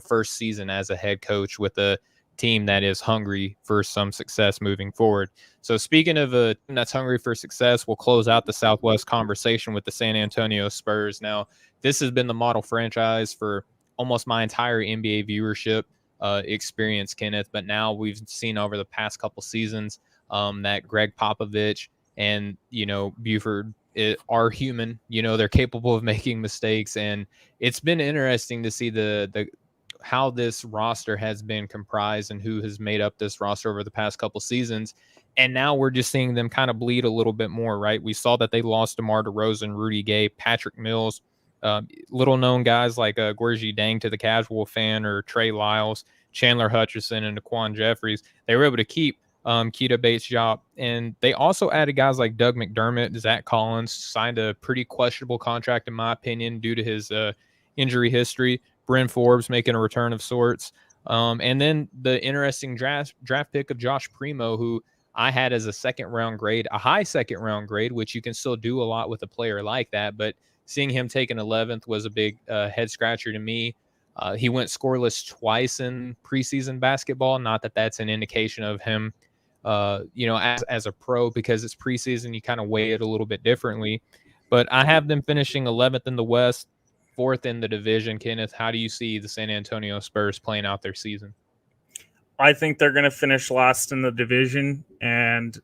first season as a head coach with a team that is hungry for some success moving forward. So speaking of a team that's hungry for success, we'll close out the Southwest conversation with the San Antonio Spurs. Now, this has been the model franchise for almost my entire NBA viewership experience, Kenneth. But now we've seen over the past couple seasons that Greg Popovich and, Buford are human. They're capable of making mistakes. And it's been interesting to see the how this roster has been comprised and who has made up this roster over the past couple seasons. And now we're just seeing them kind of bleed a little bit more, right? We saw that they lost DeMar DeRozan, Rudy Gay, Patrick Mills, little known guys like Gorgie Dang to the casual fan, or Trey Lyles, Chandler Hutchison, and Daquan Jeffries. They were able to keep Keita Bates-Diop, and they also added guys like Doug McDermott. Zach Collins signed a pretty questionable contract, in my opinion, due to his injury history. Bryn Forbes making a return of sorts. And then the interesting draft pick of Josh Primo, who I had as a high second round grade, which you can still do a lot with a player like that. But seeing him taken 11th was a big head scratcher to me. He went scoreless twice in preseason basketball. Not that that's an indication of him, as a pro, because it's preseason, you kind of weigh it a little bit differently. But I have them finishing 11th in the West, 4th in the division. Kenneth, how do you see the San Antonio Spurs playing out their season? I think they're going to finish last in the division, and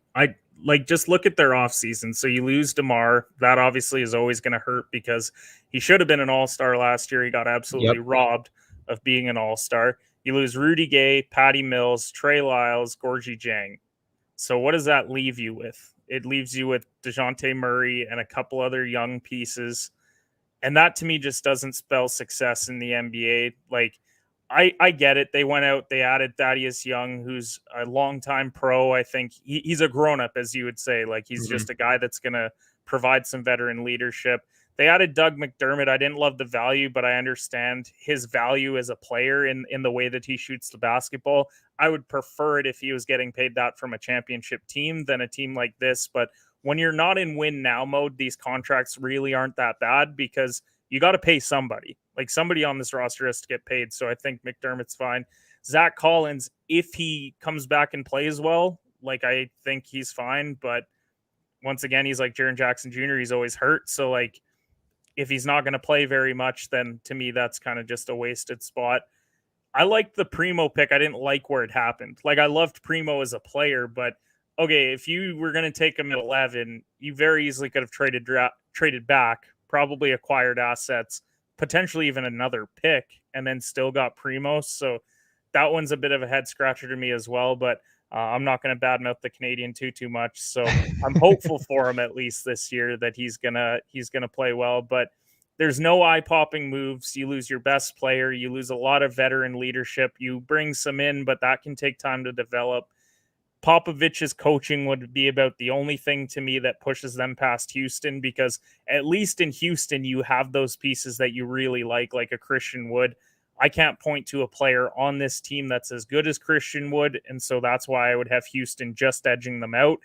just look at their offseason. So you lose DeMar. That obviously is always going to hurt because he should have been an all-star last year. He got absolutely robbed of being an all-star. You lose Rudy Gay, Patty Mills, Trey Lyles, Gorgie Jang. So what does that leave you with? It leaves you with DeJounte Murray and a couple other young pieces. And that to me just doesn't spell success in the NBA. Like, I get it. They went out, they added Thaddeus Young, who's a longtime pro. I think he's a grown-up, as you would say. Like, he's just a guy that's going to provide some veteran leadership. They added Doug McDermott. I didn't love the value, but I understand his value as a player in the way that he shoots the basketball. I would prefer it if he was getting paid that from a championship team than a team like this. But when you're not in win now mode, these contracts really aren't that bad because you got to pay somebody. Like, somebody on this roster has to get paid. So I think McDermott's fine. Zach Collins, if he comes back and plays well, like, I think he's fine. But once again, he's like Jaren Jackson Jr. He's always hurt. So, like, if he's not going to play very much, then to me, that's kind of just a wasted spot. I liked the Primo pick. I didn't like where it happened. Like, I loved Primo as a player, but okay, if you were going to take him at 11, you very easily could have traded back, probably acquired assets, potentially even another pick, and then still got Primo. So that one's a bit of a head scratcher to me as well, but I'm not going to badmouth the Canadian too much. So I'm hopeful for him at least this year that he's gonna play well. But there's no eye-popping moves. You lose your best player. You lose a lot of veteran leadership. You bring some in, but that can take time to develop. Popovich's coaching would be about the only thing to me that pushes them past Houston, because at least in Houston, you have those pieces that you really like a Christian Wood. I can't point to a player on this team that's as good as Christian Wood. And so that's why I would have Houston just edging them out.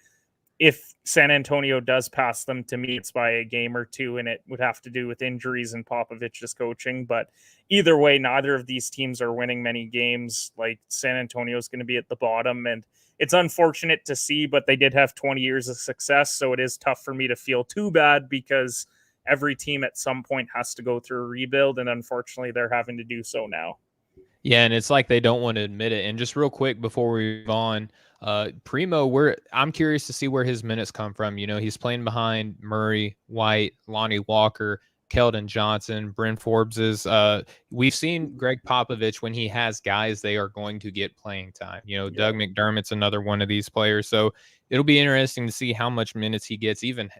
If San Antonio does pass them, to me, it's by a game or two, and it would have to do with injuries and Popovich's coaching. But either way, neither of these teams are winning many games. Like, San Antonio is going to be at the bottom, and it's unfortunate to see, but they did have 20 years of success, so it is tough for me to feel too bad, because every team at some point has to go through a rebuild, and unfortunately, they're having to do so now. Yeah, and it's like they don't want to admit it. And just real quick before we move on, Primo, I'm curious to see where his minutes come from. You know, he's playing behind Murray, White, Lonnie Walker, Keldon Johnson, Bryn Forbes is. We've seen Greg Popovich, when he has guys, they are going to get playing time. You know, yeah. Doug McDermott's another one of these players. So it'll be interesting to see how much minutes he gets, even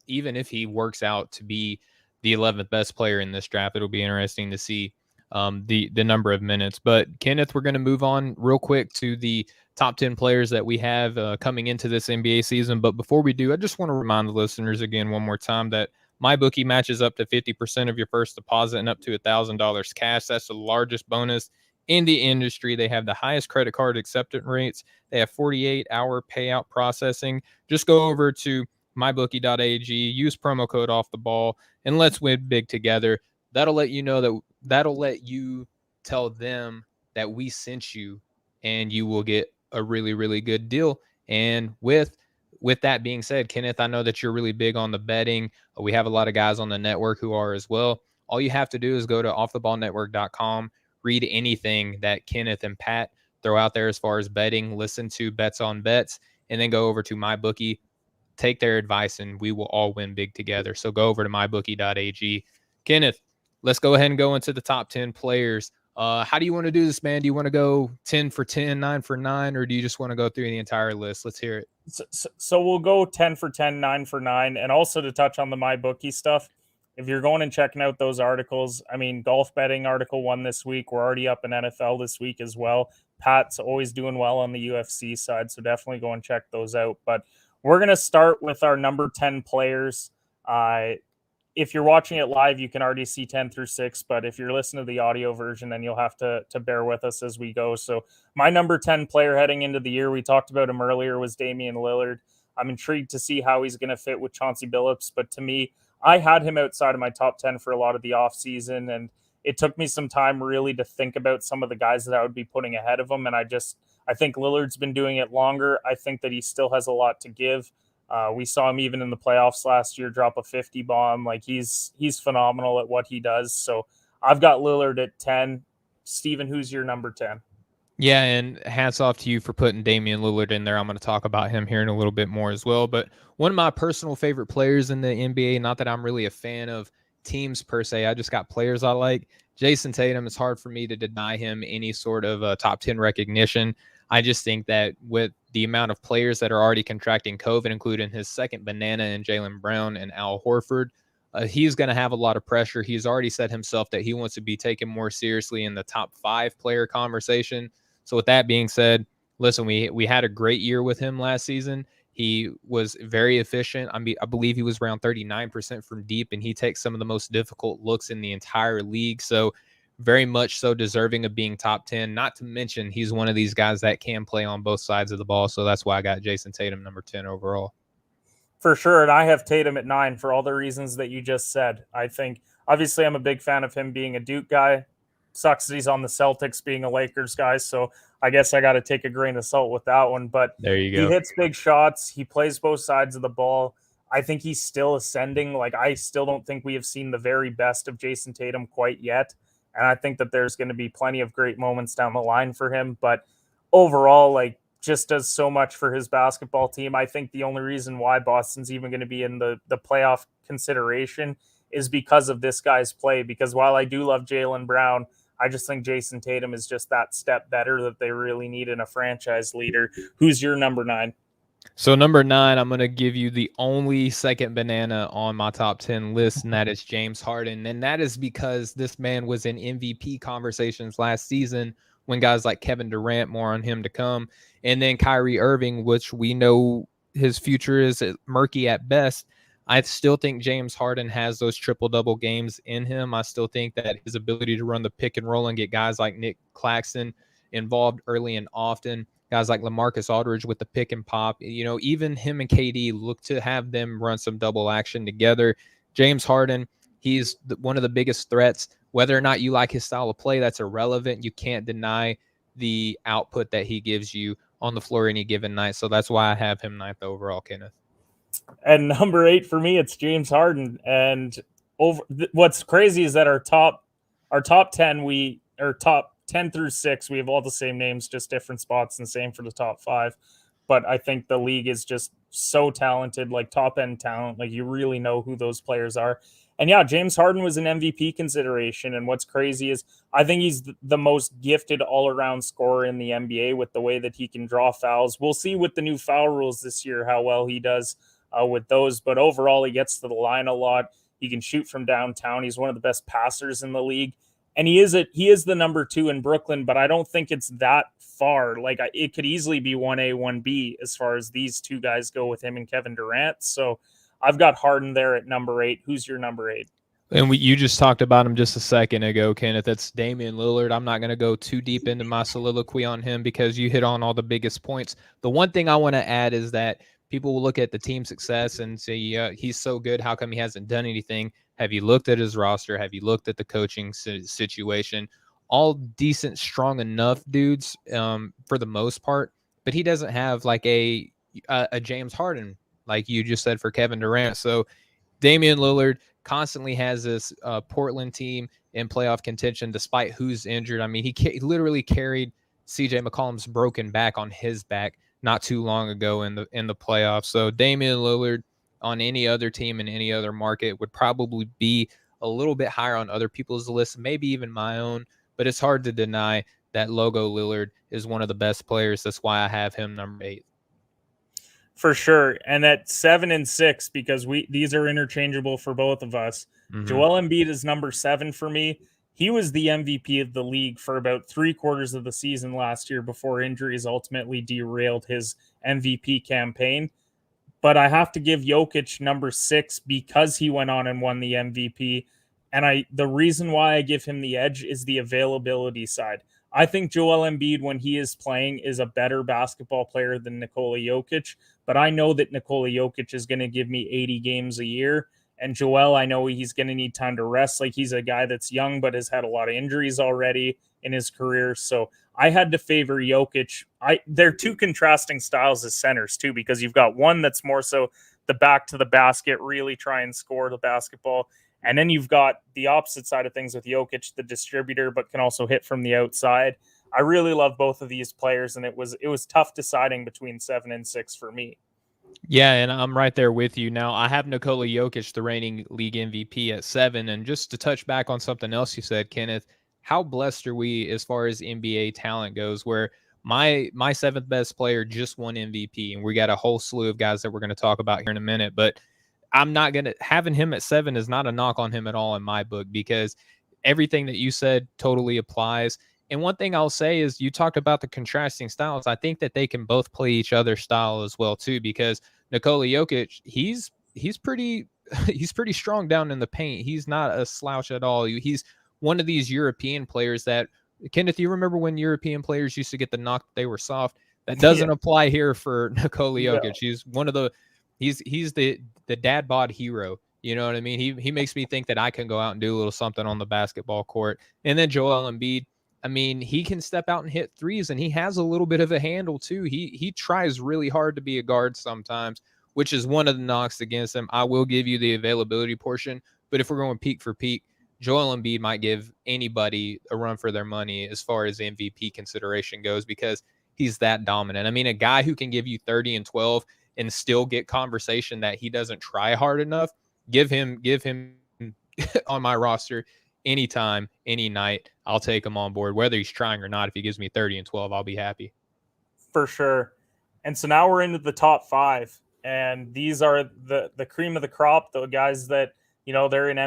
if he works out to be the 11th best player in this draft. It'll be interesting to see the number of minutes. But Kenneth, we're going to move on real quick to the top 10 players that we have coming into this NBA season. But before we do, I just want to remind the listeners again one more time that MyBookie matches up to 50% of your first deposit and up to $1,000 cash. That's the largest bonus in the industry. They have the highest credit card acceptance rates. They have 48-hour payout processing. Just go over to mybookie.ag, use promo code OffTheBall, and let's win big together. That'll let you tell them that we sent you, and you will get a really, really good deal. And with that being said, Kenneth, I know that you're really big on the betting. We have a lot of guys on the network who are as well. All you have to do is go to offtheballnetwork.com, read anything that Kenneth and Pat throw out there as far as betting, listen to Bets on Bets, and then go over to MyBookie, take their advice, and we will all win big together. So go over to mybookie.ag. Kenneth, let's go ahead and go into the top 10 players. How do you want to do this, man? Do you want to go 10 for 10, 9 for 9, or do you just want to go through the entire list? Let's hear it. So we'll go 10 for 10, 9 for 9. And also, to touch on the MyBookie stuff, if you're going and checking out those articles, I mean, golf betting article 1 this week. We're already up in NFL this week as well. Pat's always doing well on the UFC side, so definitely go and check those out. But we're going to start with our number 10 players. If you're watching it live, you can already see 10 through 6, but if you're listening to the audio version, then you'll have to bear with us as we go. So my number 10 player heading into the year, we talked about him earlier, was Damian Lillard. I'm intrigued to see how he's going to fit with Chauncey Billups, but to me, I had him outside of my top 10 for a lot of the offseason, and it took me some time really to think about some of the guys that I would be putting ahead of him, and I think Lillard's been doing it longer. I think that he still has a lot to give. We saw him even in the playoffs last year drop a 50 bomb. Like, he's phenomenal at what he does. So I've got Lillard at 10. Steven, who's your number 10? Yeah, and hats off to you for putting Damian Lillard in there. I'm going to talk about him here in a little bit more as well. But one of my personal favorite players in the NBA, not that I'm really a fan of teams per se, I just got players I like. Jason Tatum, it's hard for me to deny him any sort of top 10 recognition. I just think that with the amount of players that are already contracting COVID, including his second banana and Jaylen Brown and Al Horford, he's going to have a lot of pressure. He's already said himself that he wants to be taken more seriously in the top 5 player conversation. So with that being said, listen, we had a great year with him last season. He was very efficient. I believe he was around 39% from deep, and he takes some of the most difficult looks in the entire league. So very much so deserving of being top 10. Not to mention, he's one of these guys that can play on both sides of the ball. So that's why I got Jason Tatum number 10 overall. For sure. And I have Tatum at 9 for all the reasons that you just said. I think, obviously, I'm a big fan of him being a Duke guy. Sucks that he's on the Celtics being a Lakers guy. So I guess I got to take a grain of salt with that one. But there you go. He hits big shots. He plays both sides of the ball. I think he's still ascending. Like, I still don't think we have seen the very best of Jason Tatum quite yet. And I think that there's going to be plenty of great moments down the line for him. But overall, like, just does so much for his basketball team. I think the only reason why Boston's even going to be in the playoff consideration is because of this guy's play. Because while I do love Jaylen Brown, I just think Jason Tatum is just that step better that they really need in a franchise leader. Who's your number 9? So number 9, I'm going to give you the only second banana on my top 10 list, and that is James Harden. And that is because this man was in MVP conversations last season when guys like Kevin Durant, more on him to come. And then Kyrie Irving, which we know his future is murky at best. I still think James Harden has those triple-double games in him. I still think that his ability to run the pick and roll and get guys like Nick Claxton involved early and often, guys like LaMarcus Aldridge with the pick and pop, even him and KD look to have them run some double action together. James Harden, he's one of the biggest threats. Whether or not you like his style of play, that's irrelevant. You can't deny the output that he gives you on the floor any given night. So that's why I have him ninth overall, Kenneth. And number 8 for me, it's James Harden. And what's crazy is that our top 10, top 10 through 6, we have all the same names, just different spots, and same for the top 5. But I think the league is just so talented, like top end talent. Like, you really know who those players are. And yeah, James Harden was an MVP consideration. And what's crazy is I think he's the most gifted all around scorer in the NBA with the way that he can draw fouls. We'll see with the new foul rules this year how well he does with those. But overall, he gets to the line a lot. He can shoot from downtown. He's one of the best passers in the league. And he is the number 2 in Brooklyn, but I don't think it's that far. Like, it could easily be 1A, 1B as far as these two guys go with him and Kevin Durant. So I've got Harden there at number 8. Who's your number 8? And you just talked about him just a second ago, Kenneth. That's Damian Lillard. I'm not going to go too deep into my soliloquy on him because you hit on all the biggest points. The one thing I want to add is that people will look at the team success and say, he's so good. How come he hasn't done anything? Have you looked at his roster? Have you looked at the coaching situation? All decent, strong enough dudes for the most part, but he doesn't have like a James Harden, like you just said for Kevin Durant. So Damian Lillard constantly has this Portland team in playoff contention despite who's injured. I mean, he literally carried CJ McCollum's broken back on his back not too long ago in the playoffs. So Damian Lillard on any other team in any other market would probably be a little bit higher on other people's lists, maybe even my own, but it's hard to deny that Logo Lillard is one of the best players. That's why I have him number 8. For sure. And at 7 and 6, because these are interchangeable for both of us. Mm-hmm. Joel Embiid is number 7 for me. He was the MVP of the league for about 3/4 of the season last year before injuries ultimately derailed his MVP campaign. But I have to give Jokic number 6 because he went on and won the MVP. And the reason why I give him the edge is the availability side. I think Joel Embiid, when he is playing, is a better basketball player than Nikola Jokic. But I know that Nikola Jokic is going to give me 80 games a year. And Joel, I know he's going to need time to rest. Like, he's a guy that's young, but has had a lot of injuries already in his career. So I had to favor Jokic. They're two contrasting styles as centers, too, because you've got one that's more so the back to the basket, really try and score the basketball. And then you've got the opposite side of things with Jokic, the distributor, but can also hit from the outside. I really love both of these players, and it was tough deciding between 7 and 6 for me. Yeah, and I'm right there with you. Now, I have Nikola Jokic, the reigning league MVP, at 7. And just to touch back on something else you said, Kenneth, how blessed are we as far as NBA talent goes, where my 7th best player just won MVP, and we got a whole slew of guys that we're going to talk about here in a minute. But I'm not going to – having him at 7 is not a knock on him at all in my book, because everything that you said totally applies. And one thing I'll say is, you talked about the contrasting styles. I think that they can both play each other's style as well, too, because Nikola Jokic, he's pretty strong down in the paint. He's not a slouch at all. He's one of these European players that, Kenneth, you remember when European players used to get the knock that they were soft? That doesn't apply here for Nikola Jokic. No. He's one of the he's the dad bod hero. You know what I mean? He makes me think that I can go out and do a little something on the basketball court. And then Joel Embiid, I mean, he can step out and hit threes, and he has a little bit of a handle too. He tries really hard to be a guard sometimes, which is one of the knocks against him. I will give you the availability portion, but if we're going peak for peak, Joel Embiid might give anybody a run for their money as far as MVP consideration goes, because he's that dominant. I mean, a guy who can give you 30 and 12 and still get conversation that he doesn't try hard enough, give him on my roster anytime, any night. I'll take him on board, whether he's trying or not. If he gives me 30 and 12, I'll be happy. For sure. And so now we're into the top 5, and these are the cream of the crop, the guys that, they're in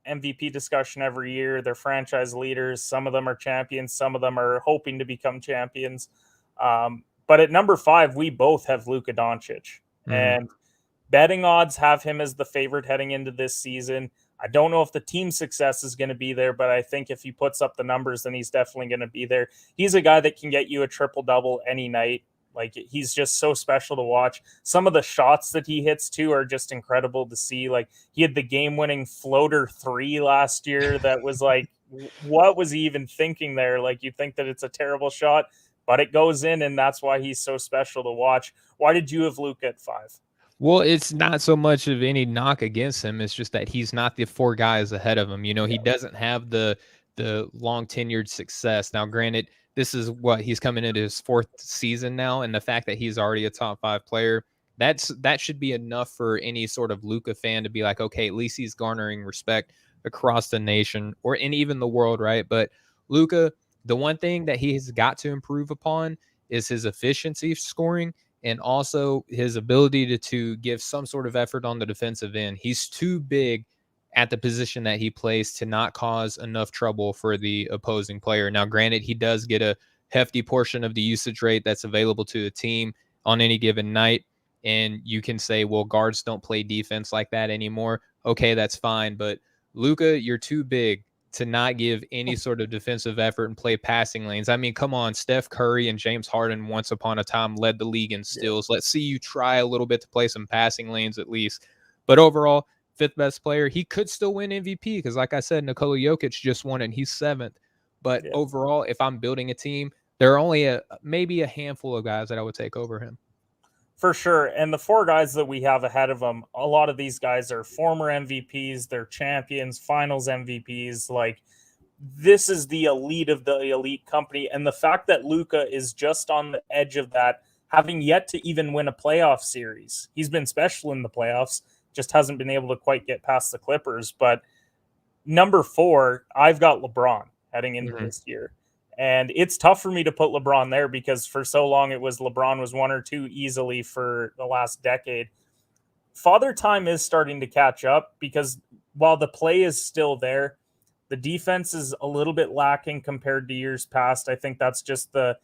MVP discussion every year. They're franchise leaders. Some of them are champions. Some of them are hoping to become champions. But at number 5, we both have Luka Doncic. Mhm. And betting odds have him as the favorite heading into this season. I don't know if the team success is going to be there, but I think if he puts up the numbers, then he's definitely going to be there. He's a guy that can get you a triple double any night. Like, he's just so special to watch. Some of the shots that he hits too are just incredible to see. Like, he had the game-winning floater 3 last year that was like, what was he even thinking there? Like, you think that it's a terrible shot, but it goes in, and that's why he's so special to watch. Why did you have Luke at 5? Well, it's not so much of any knock against him. It's just that he's not the 4 guys ahead of him. You know, he Yeah. doesn't have the long tenured success. Now, granted, this is what he's coming into his 4th season now, and the fact that he's already a top 5 player, that should be enough for any sort of Luka fan to be like, okay, at least he's garnering respect across the nation or in even the world, right? But Luka, the one thing that he has got to improve upon is his efficiency scoring and also his ability to give some sort of effort on the defensive end. He's too big at the position that he plays to not cause enough trouble for the opposing player. Now, granted, he does get a hefty portion of the usage rate that's available to the team on any given night. And you can say, well, guards don't play defense like that anymore. Okay, that's fine. But Luka, you're too big to not give any sort of defensive effort and play passing lanes. I mean, come on, Steph Curry and James Harden once upon a time led the league in steals. Let's see you try a little bit to play some passing lanes at least. But overall, 5th best player, he could still win MVP because, like I said, Nikola Jokic just won it and he's 7th. But Yeah. overall, if I'm building a team, there are only maybe a handful of guys that I would take over him. For sure. And the 4 guys that we have ahead of them, a lot of these guys are former MVPs, they're champions, finals MVPs. Like, this is the elite of the elite company. And the fact that Luka is just on the edge of that, having yet to even win a playoff series. He's been special in the playoffs, just hasn't been able to quite get past the Clippers. But number 4, I've got LeBron heading into Mm-hmm. this year. And it's tough for me to put LeBron there because for so long it was LeBron was 1 or 2 easily for the last decade. Father time is starting to catch up because while the play is still there, the defense is a little bit lacking compared to years past. I think that's just the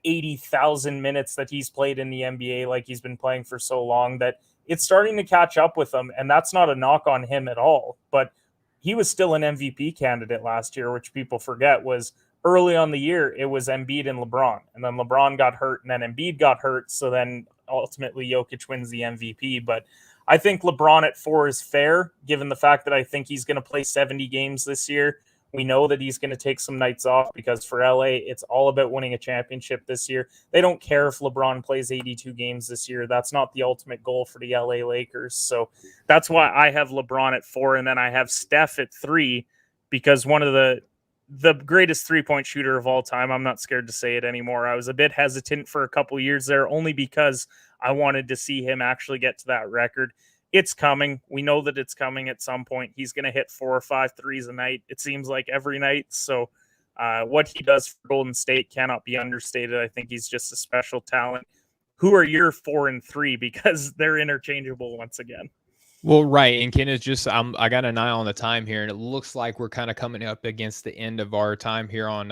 80,000 minutes that he's played in the NBA, like he's been playing for so long, that it's starting to catch up with him. And that's not a knock on him at all. But he was still an MVP candidate last year, which people forget was early on the year, it was Embiid and LeBron. And then LeBron got hurt, and then Embiid got hurt. So then ultimately Jokic wins the MVP. But I think LeBron at 4 is fair, given the fact that I think he's going to play 70 games this year. We know that he's going to take some nights off because for LA, it's all about winning a championship this year. They don't care if LeBron plays 82 games this year. That's not the ultimate goal for the LA Lakers. So that's why I have LeBron at 4, and then I have Steph at 3 because one of the greatest three-point shooter of all time. I'm not scared to say it anymore. I was a bit hesitant for a couple years there only because I wanted to see him actually get to that record. It's coming. We know that it's coming at some point. He's going to hit 4 or 5 threes a night. It seems like every night. So what he does for Golden State cannot be understated. I think he's just a special talent. Who are your 4 and 3? Because they're interchangeable once again. Well, right, and Kenneth, just I got an eye on the time here, and it looks like we're kind of coming up against the end of our time here on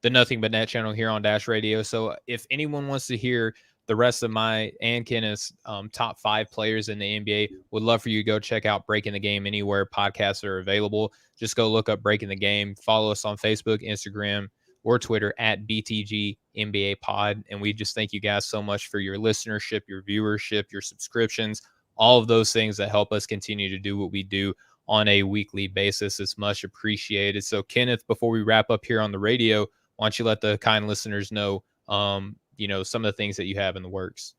the Nothing But Net channel here on Dash Radio. So, if anyone wants to hear the rest of my and Kenneth's top 5 players in the NBA, would love for you to go check out Breaking the Game anywhere podcasts are available. Just go look up Breaking the Game. Follow us on Facebook, Instagram, or Twitter at BTG NBA Pod, and we just thank you guys so much for your listenership, your viewership, your subscriptions, all of those things that help us continue to do what we do on a weekly basis. It's much appreciated. So, Kenneth, before we wrap up here on the radio, why don't you let the kind listeners know, some of the things that you have in the works?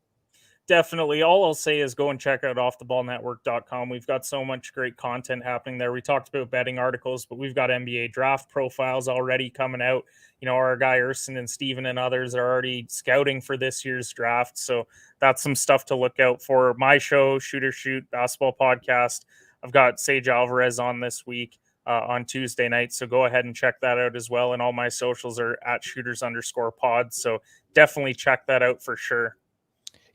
Definitely. All I'll say is go and check out offtheballnetwork.com. We've got so much great content happening there. We talked about betting articles, but we've got NBA draft profiles already coming out. You know, our guy Urson and Steven and others are already scouting for this year's draft. So that's some stuff to look out for. My show, Shooter Shoot Basketball Podcast. I've got Sage Alvarez on this week on Tuesday night. So go ahead and check that out as well. And all my socials are at shooters_pod. So definitely check that out for sure.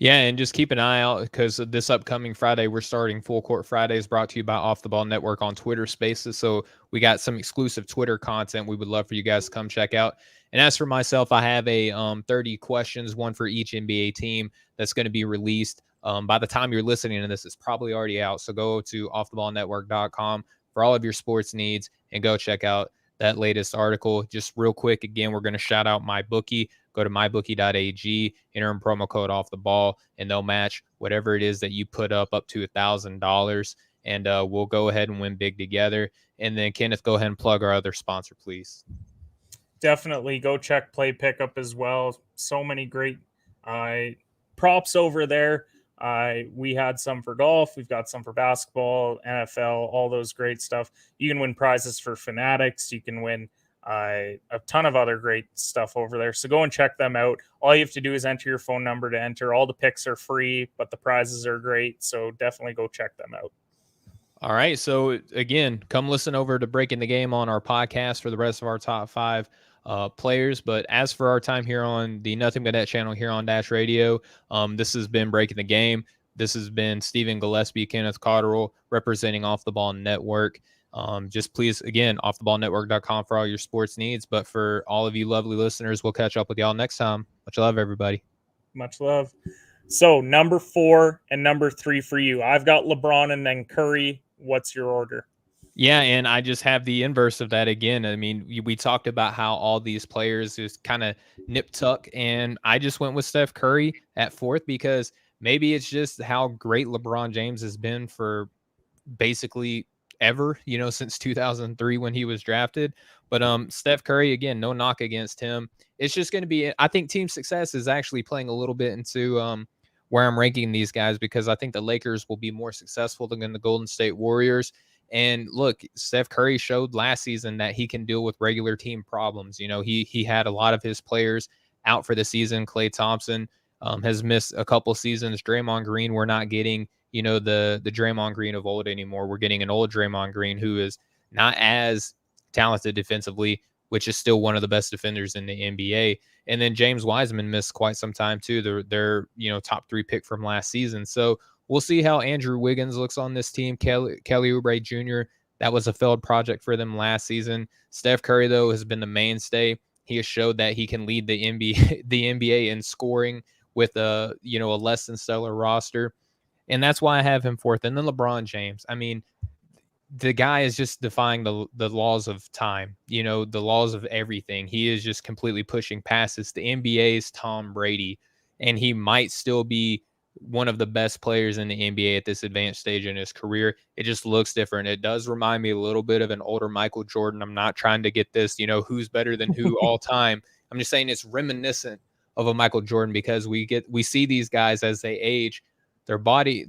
Yeah, and just keep an eye out because this upcoming Friday, we're starting Full Court Fridays brought to you by Off the Ball Network on Twitter Spaces. So we got some exclusive Twitter content we would love for you guys to come check out. And as for myself, I have a 30 questions, one for each NBA team that's going to be released. By the time you're listening to this, it's probably already out. So go to offtheballnetwork.com for all of your sports needs and go check out that latest article. Just real quick, again, we're going to shout out my bookie. Go to mybookie.ag, enter in promo code off the ball, and they'll match whatever it is that you put up to $1,000. And we'll go ahead and win big together. And then, Kenneth, go ahead and plug our other sponsor, please. Definitely go check Play Pickup as well. So many great props over there. We had some for golf. We've got some for basketball, NFL, all those great stuff. You can win prizes for Fanatics. You can win a ton of other great stuff over there. So go and check them out. All you have to do is enter your phone number to enter. All the picks are free, but the prizes are great. So definitely go check them out. All right. So again, come listen over to Breaking the Game on our podcast for the rest of our top 5 players. But as for our time here on the Nothing But Net channel here on Dash Radio, this has been Breaking the Game. This has been Stephen Gillespie, Kenneth Cotterill, representing Off the Ball Network. Just please, again, offtheballnetwork.com for all your sports needs. But for all of you lovely listeners, we'll catch up with y'all next time. Much love, everybody. Much love. So number 4 and number 3 for you. I've got LeBron and then Curry. What's your order? Yeah, and I just have the inverse of that again. I mean, we talked about how all these players just kind of nip tuck, and I just went with Steph Curry at 4th because maybe it's just how great LeBron James has been for basically ever, since 2003 when he was drafted. But Steph Curry, again, no knock against him. It's just going to be, I think team success is actually playing a little bit into where I'm ranking these guys, because I think the Lakers will be more successful than the Golden State Warriors. And look, Steph Curry showed last season that he can deal with regular team problems. He had a lot of his players out for the season. Klay Thompson has missed a couple seasons. Draymond Green, we're not getting, the Draymond Green of old anymore. We're getting an old Draymond Green who is not as talented defensively, which is still one of the best defenders in the NBA. And then James Wiseman missed quite some time too. They're top 3 pick from last season. So we'll see how Andrew Wiggins looks on this team. Kelly Oubre Jr., that was a failed project for them last season. Steph Curry, though, has been the mainstay. He has showed that he can lead the NBA in scoring with a less than stellar roster. And that's why I have him 4th. And then LeBron James. I mean, the guy is just defying the laws of time, the laws of everything. He is just completely pushing past this. The NBA's Tom Brady, and he might still be one of the best players in the NBA at this advanced stage in his career. It just looks different. It does remind me a little bit of an older Michael Jordan. I'm not trying to get this, who's better than who all time. I'm just saying it's reminiscent of a Michael Jordan, because we see these guys as they age, their body,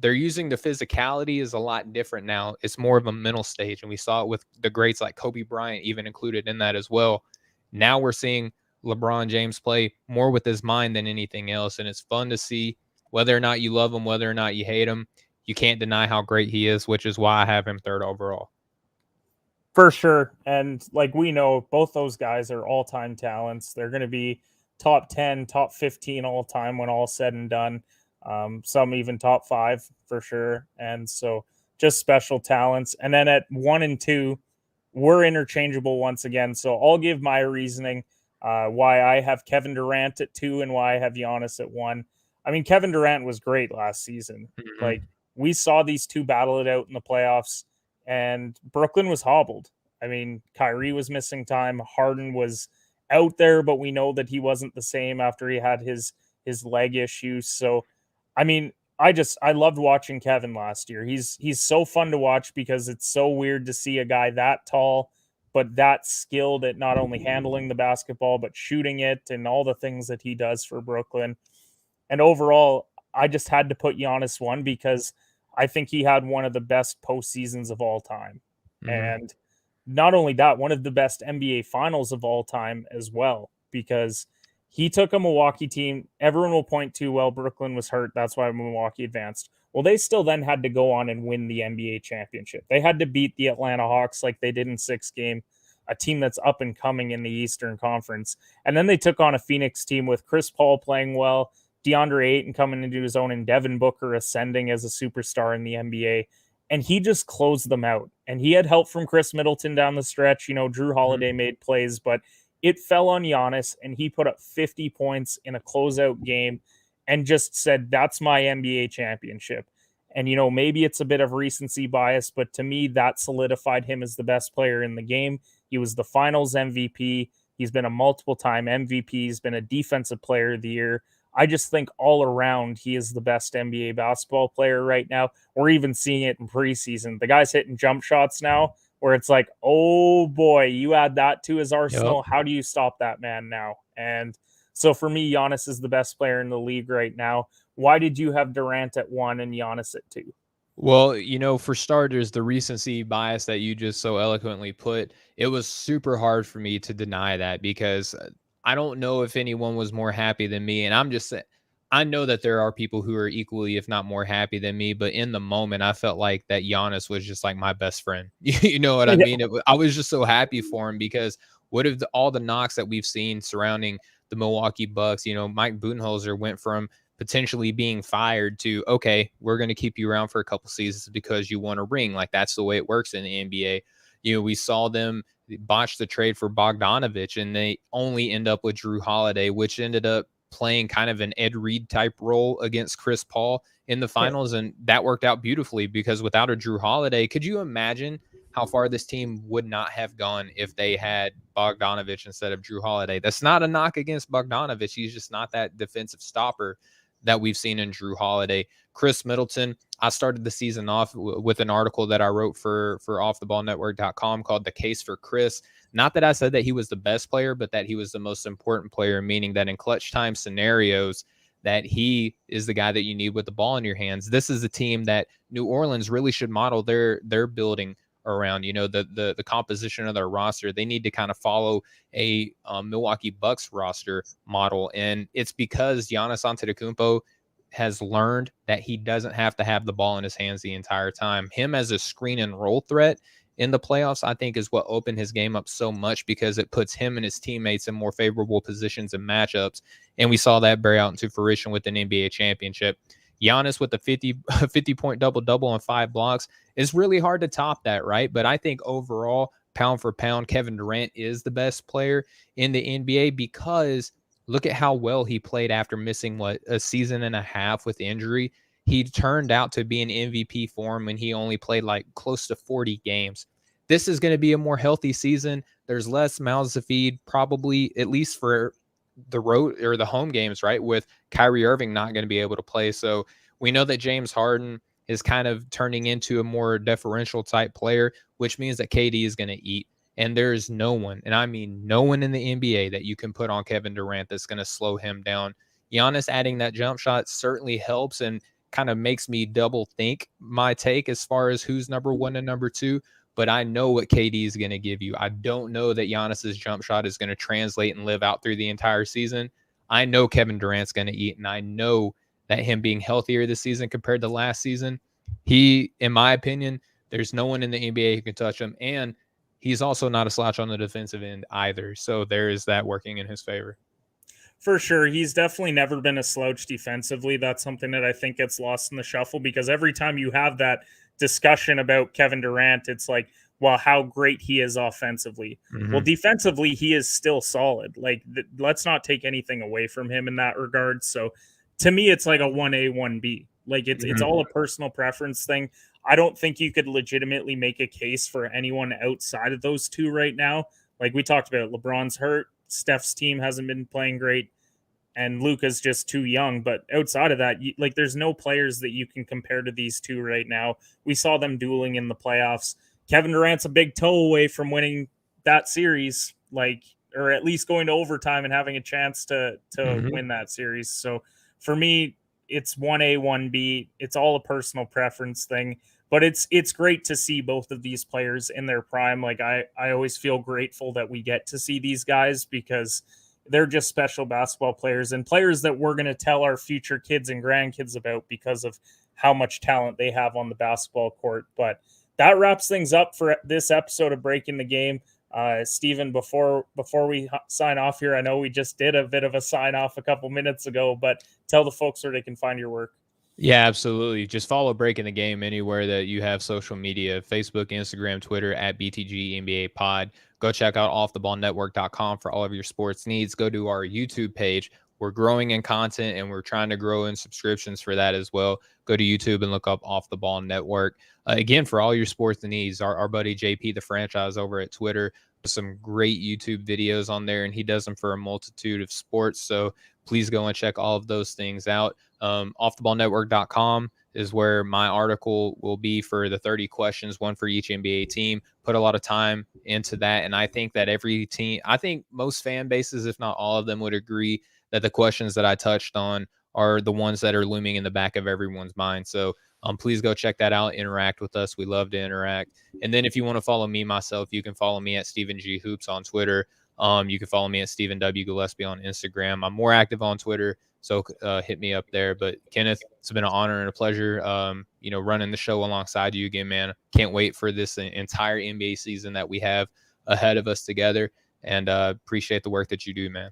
they're using the physicality is a lot different now. It's more of a mental stage. And we saw it with the greats like Kobe Bryant, even included in that as well. Now we're seeing LeBron James play more with his mind than anything else. And it's fun to see. Whether or not you love him, whether or not you hate him, you can't deny how great he is, which is why I have him 3rd overall. For sure. And like we know, both those guys are all-time talents. They're going to be top 10, top 15 all time when all said and done. Some even top 5 for sure. And so just special talents. And then at 1 and 2, we're interchangeable once again. So I'll give my reasoning why I have Kevin Durant at 2 and why I have Giannis at 1. I mean, Kevin Durant was great last season. Mm-hmm. Like, we saw these two battle it out in the playoffs, and Brooklyn was hobbled. I mean, Kyrie was missing time. Harden was out there, but we know that he wasn't the same after he had his leg issues. So, I mean, I loved watching Kevin last year. He's so fun to watch because it's so weird to see a guy that tall, but that skilled at not only handling the basketball, but shooting it and all the things that he does for Brooklyn. And overall, I just had to put Giannis 1 because I think he had one of the best postseasons of all time. Mm-hmm. And not only that, one of the best NBA finals of all time as well, because he took a Milwaukee team. Everyone will point to, well, Brooklyn was hurt. That's why Milwaukee advanced. Well, they still then had to go on and win the NBA championship. They had to beat the Atlanta Hawks like they did in 6 games, a team that's up and coming in the Eastern Conference. And then they took on a Phoenix team with Chris Paul playing well, DeAndre Ayton coming into his own and Devin Booker ascending as a superstar in the NBA. And he just closed them out. And he had help from Chris Middleton down the stretch. Drew Holiday made plays, but it fell on Giannis, and he put up 50 points in a closeout game and just said, that's my NBA championship. And, maybe it's a bit of recency bias, but to me, that solidified him as the best player in the game. He was the finals MVP. He's been a multiple time MVP. He's been a defensive player of the year. I just think all around he is the best NBA basketball player right now. We're even seeing it in preseason. The guy's hitting jump shots now where it's like, oh boy, you add that to his arsenal. Yep. How do you stop that man now? And so for me, Giannis is the best player in the league right now. Why did you have Durant at 1 and Giannis at 2? Well, for starters, the recency bias that you just so eloquently put, it was super hard for me to deny that because I don't know if anyone was more happy than me. And I know that there are people who are equally, if not more happy than me. But in the moment, I felt like that Giannis was just like my best friend. You know what I mean? I was just so happy for him because what if all the knocks that we've seen surrounding the Milwaukee Bucks, Mike Budenholzer went from potentially being fired to, okay, we're going to keep you around for a couple seasons because you won a ring. Like that's the way it works in the NBA. We saw them botch the trade for Bogdanovich and they only end up with Drew Holiday, which ended up playing kind of an Ed Reed type role against Chris Paul in the finals. And that worked out beautifully because without a Drew Holiday, could you imagine how far this team would not have gone if they had Bogdanovich instead of Drew Holiday? That's not a knock against Bogdanovich. He's just not that defensive stopper that we've seen in Drew Holiday. Chris Middleton, I started the season off with an article that I wrote for offtheballnetwork.com called The Case for Chris. Not that I said that he was the best player, but that he was the most important player, meaning that in clutch time scenarios, that he is the guy that you need with the ball in your hands. This is a team that New Orleans really should model their building around, the composition of their roster. They need to kind of follow a Milwaukee Bucks roster model. And it's because Giannis Antetokounmpo has learned that he doesn't have to have the ball in his hands the entire time. Him as a screen and roll threat in the playoffs, I think is what opened his game up so much because it puts him and his teammates in more favorable positions and matchups. And we saw that bear out into fruition with an NBA championship. Giannis with the 50 point double-double and 5 blocks is really hard to top that, right? But I think overall, pound for pound, Kevin Durant is the best player in the NBA because look at how well he played after missing, a season and a half with injury. He turned out to be an MVP form when he only played like close to 40 games. This is going to be a more healthy season. There's less mouths to feed, probably, at least for the road or the home games, right? With Kyrie Irving not going to be able to play. So we know that James Harden is kind of turning into a more deferential type player, which means that KD is going to eat. And there's no one, and I mean no one in the NBA that you can put on Kevin Durant that's going to slow him down. Giannis adding that jump shot certainly helps and kind of makes me double think my take as far as who's number 1 and number 2. But I know what KD is going to give you. I don't know that Giannis's jump shot is going to translate and live out through the entire season. I know Kevin Durant's going to eat, and I know that him being healthier this season compared to last season, he, in my opinion, there's no one in the NBA who can touch him. And he's also not a slouch on the defensive end either. So there is that working in his favor. For sure. He's definitely never been a slouch defensively. That's something that I think gets lost in the shuffle because every time you have that discussion about Kevin Durant, it's like, well, how great he is offensively. Mm-hmm. Well, defensively, he is still solid. Like, let's not take anything away from him in that regard. So to me, it's like a 1A, 1B. Like, it's all a personal preference thing. I don't think you could legitimately make a case for anyone outside of those two right now. Like we talked about, LeBron's hurt. Steph's team hasn't been playing great, and Luka's just too young. But outside of that, there's no players that you can compare to these two right now. We saw them dueling in the playoffs. Kevin Durant's a big toe away from winning that series, or at least going to overtime and having a chance to win that series. So for me, it's 1A, 1B. It's all a personal preference thing. But it's great to see both of these players in their prime. Like I always feel grateful that we get to see these guys because they're just special basketball players and players that we're going to tell our future kids and grandkids about because of how much talent they have on the basketball court. But that wraps things up for this episode of Breaking the Game. Steven, before we sign off here, I know we just did a bit of a sign off a couple minutes ago, but tell the folks where they can find your work. Yeah, absolutely. Just follow Breaking the Game anywhere that you have social media: Facebook, Instagram, Twitter at BTG NBA Pod. Go check out offtheballnetwork.com for all of your sports needs. Go to our YouTube page. We're growing in content and we're trying to grow in subscriptions for that as well. Go to YouTube and look up Off the Ball Network. Again, for all your sports needs, our buddy JP, the franchise over at Twitter, some great YouTube videos on there, and he does them for a multitude of sports. So please go and check all of those things out. Offtheballnetwork.com is where my article will be for the 30 questions, one for each NBA team. Put a lot of time into that. And I think that every team, I think most fan bases, if not all of them, would agree that the questions that I touched on are the ones that are looming in the back of everyone's mind. So please go check that out. Interact with us. We love to interact. And then if you want to follow me myself, you can follow me at Stephen G Hoops on Twitter. You can follow me at Stephen W. Gillespie on Instagram. I'm more active on Twitter, so hit me up there. But Kenneth, it's been an honor and a pleasure, running the show alongside you again, man. Can't wait for this entire NBA season that we have ahead of us together, and appreciate the work that you do, man.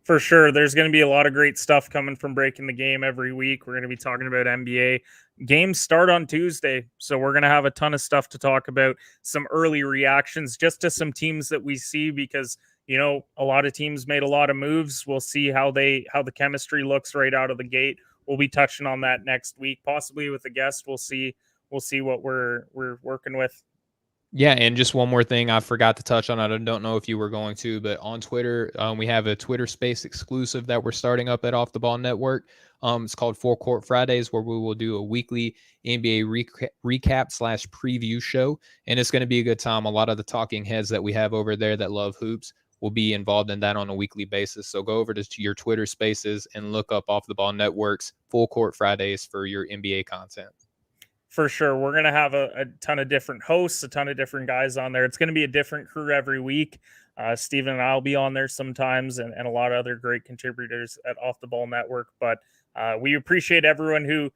For sure. There's going to be a lot of great stuff coming from Breaking the Game every week. We're going to be talking about NBA. Games start on Tuesday. So we're going to have a ton of stuff to talk about, some early reactions just to some teams that we see because, a lot of teams made a lot of moves. We'll see how the chemistry looks right out of the gate. We'll be touching on that next week, possibly with a guest. We'll see what we're working with. Yeah, and just one more thing I forgot to touch on. I don't know if you were going to, but on Twitter, we have a Twitter Space exclusive that we're starting up at Off the Ball Network. It's called Full Court Fridays, where we will do a weekly NBA recap/preview show, and it's going to be a good time. A lot of the talking heads that we have over there that love hoops will be involved in that on a weekly basis. So go over to your Twitter Spaces and look up Off the Ball Network's Full Court Fridays for your NBA content. For sure. We're going to have a ton of different hosts, a ton of different guys on there. It's going to be a different crew every week. Steven and I'll be on there sometimes and a lot of other great contributors at Off the Ball Network. But we appreciate everyone who,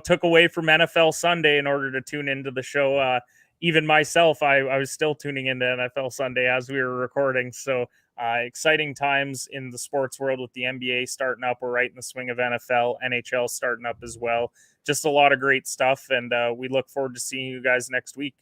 took away from NFL Sunday in order to tune into the show. Even myself, I was still tuning into NFL Sunday as we were recording. So exciting times in the sports world with the NBA starting up. We're right in the swing of NFL, NHL starting up as well. Just a lot of great stuff. And we look forward to seeing you guys next week.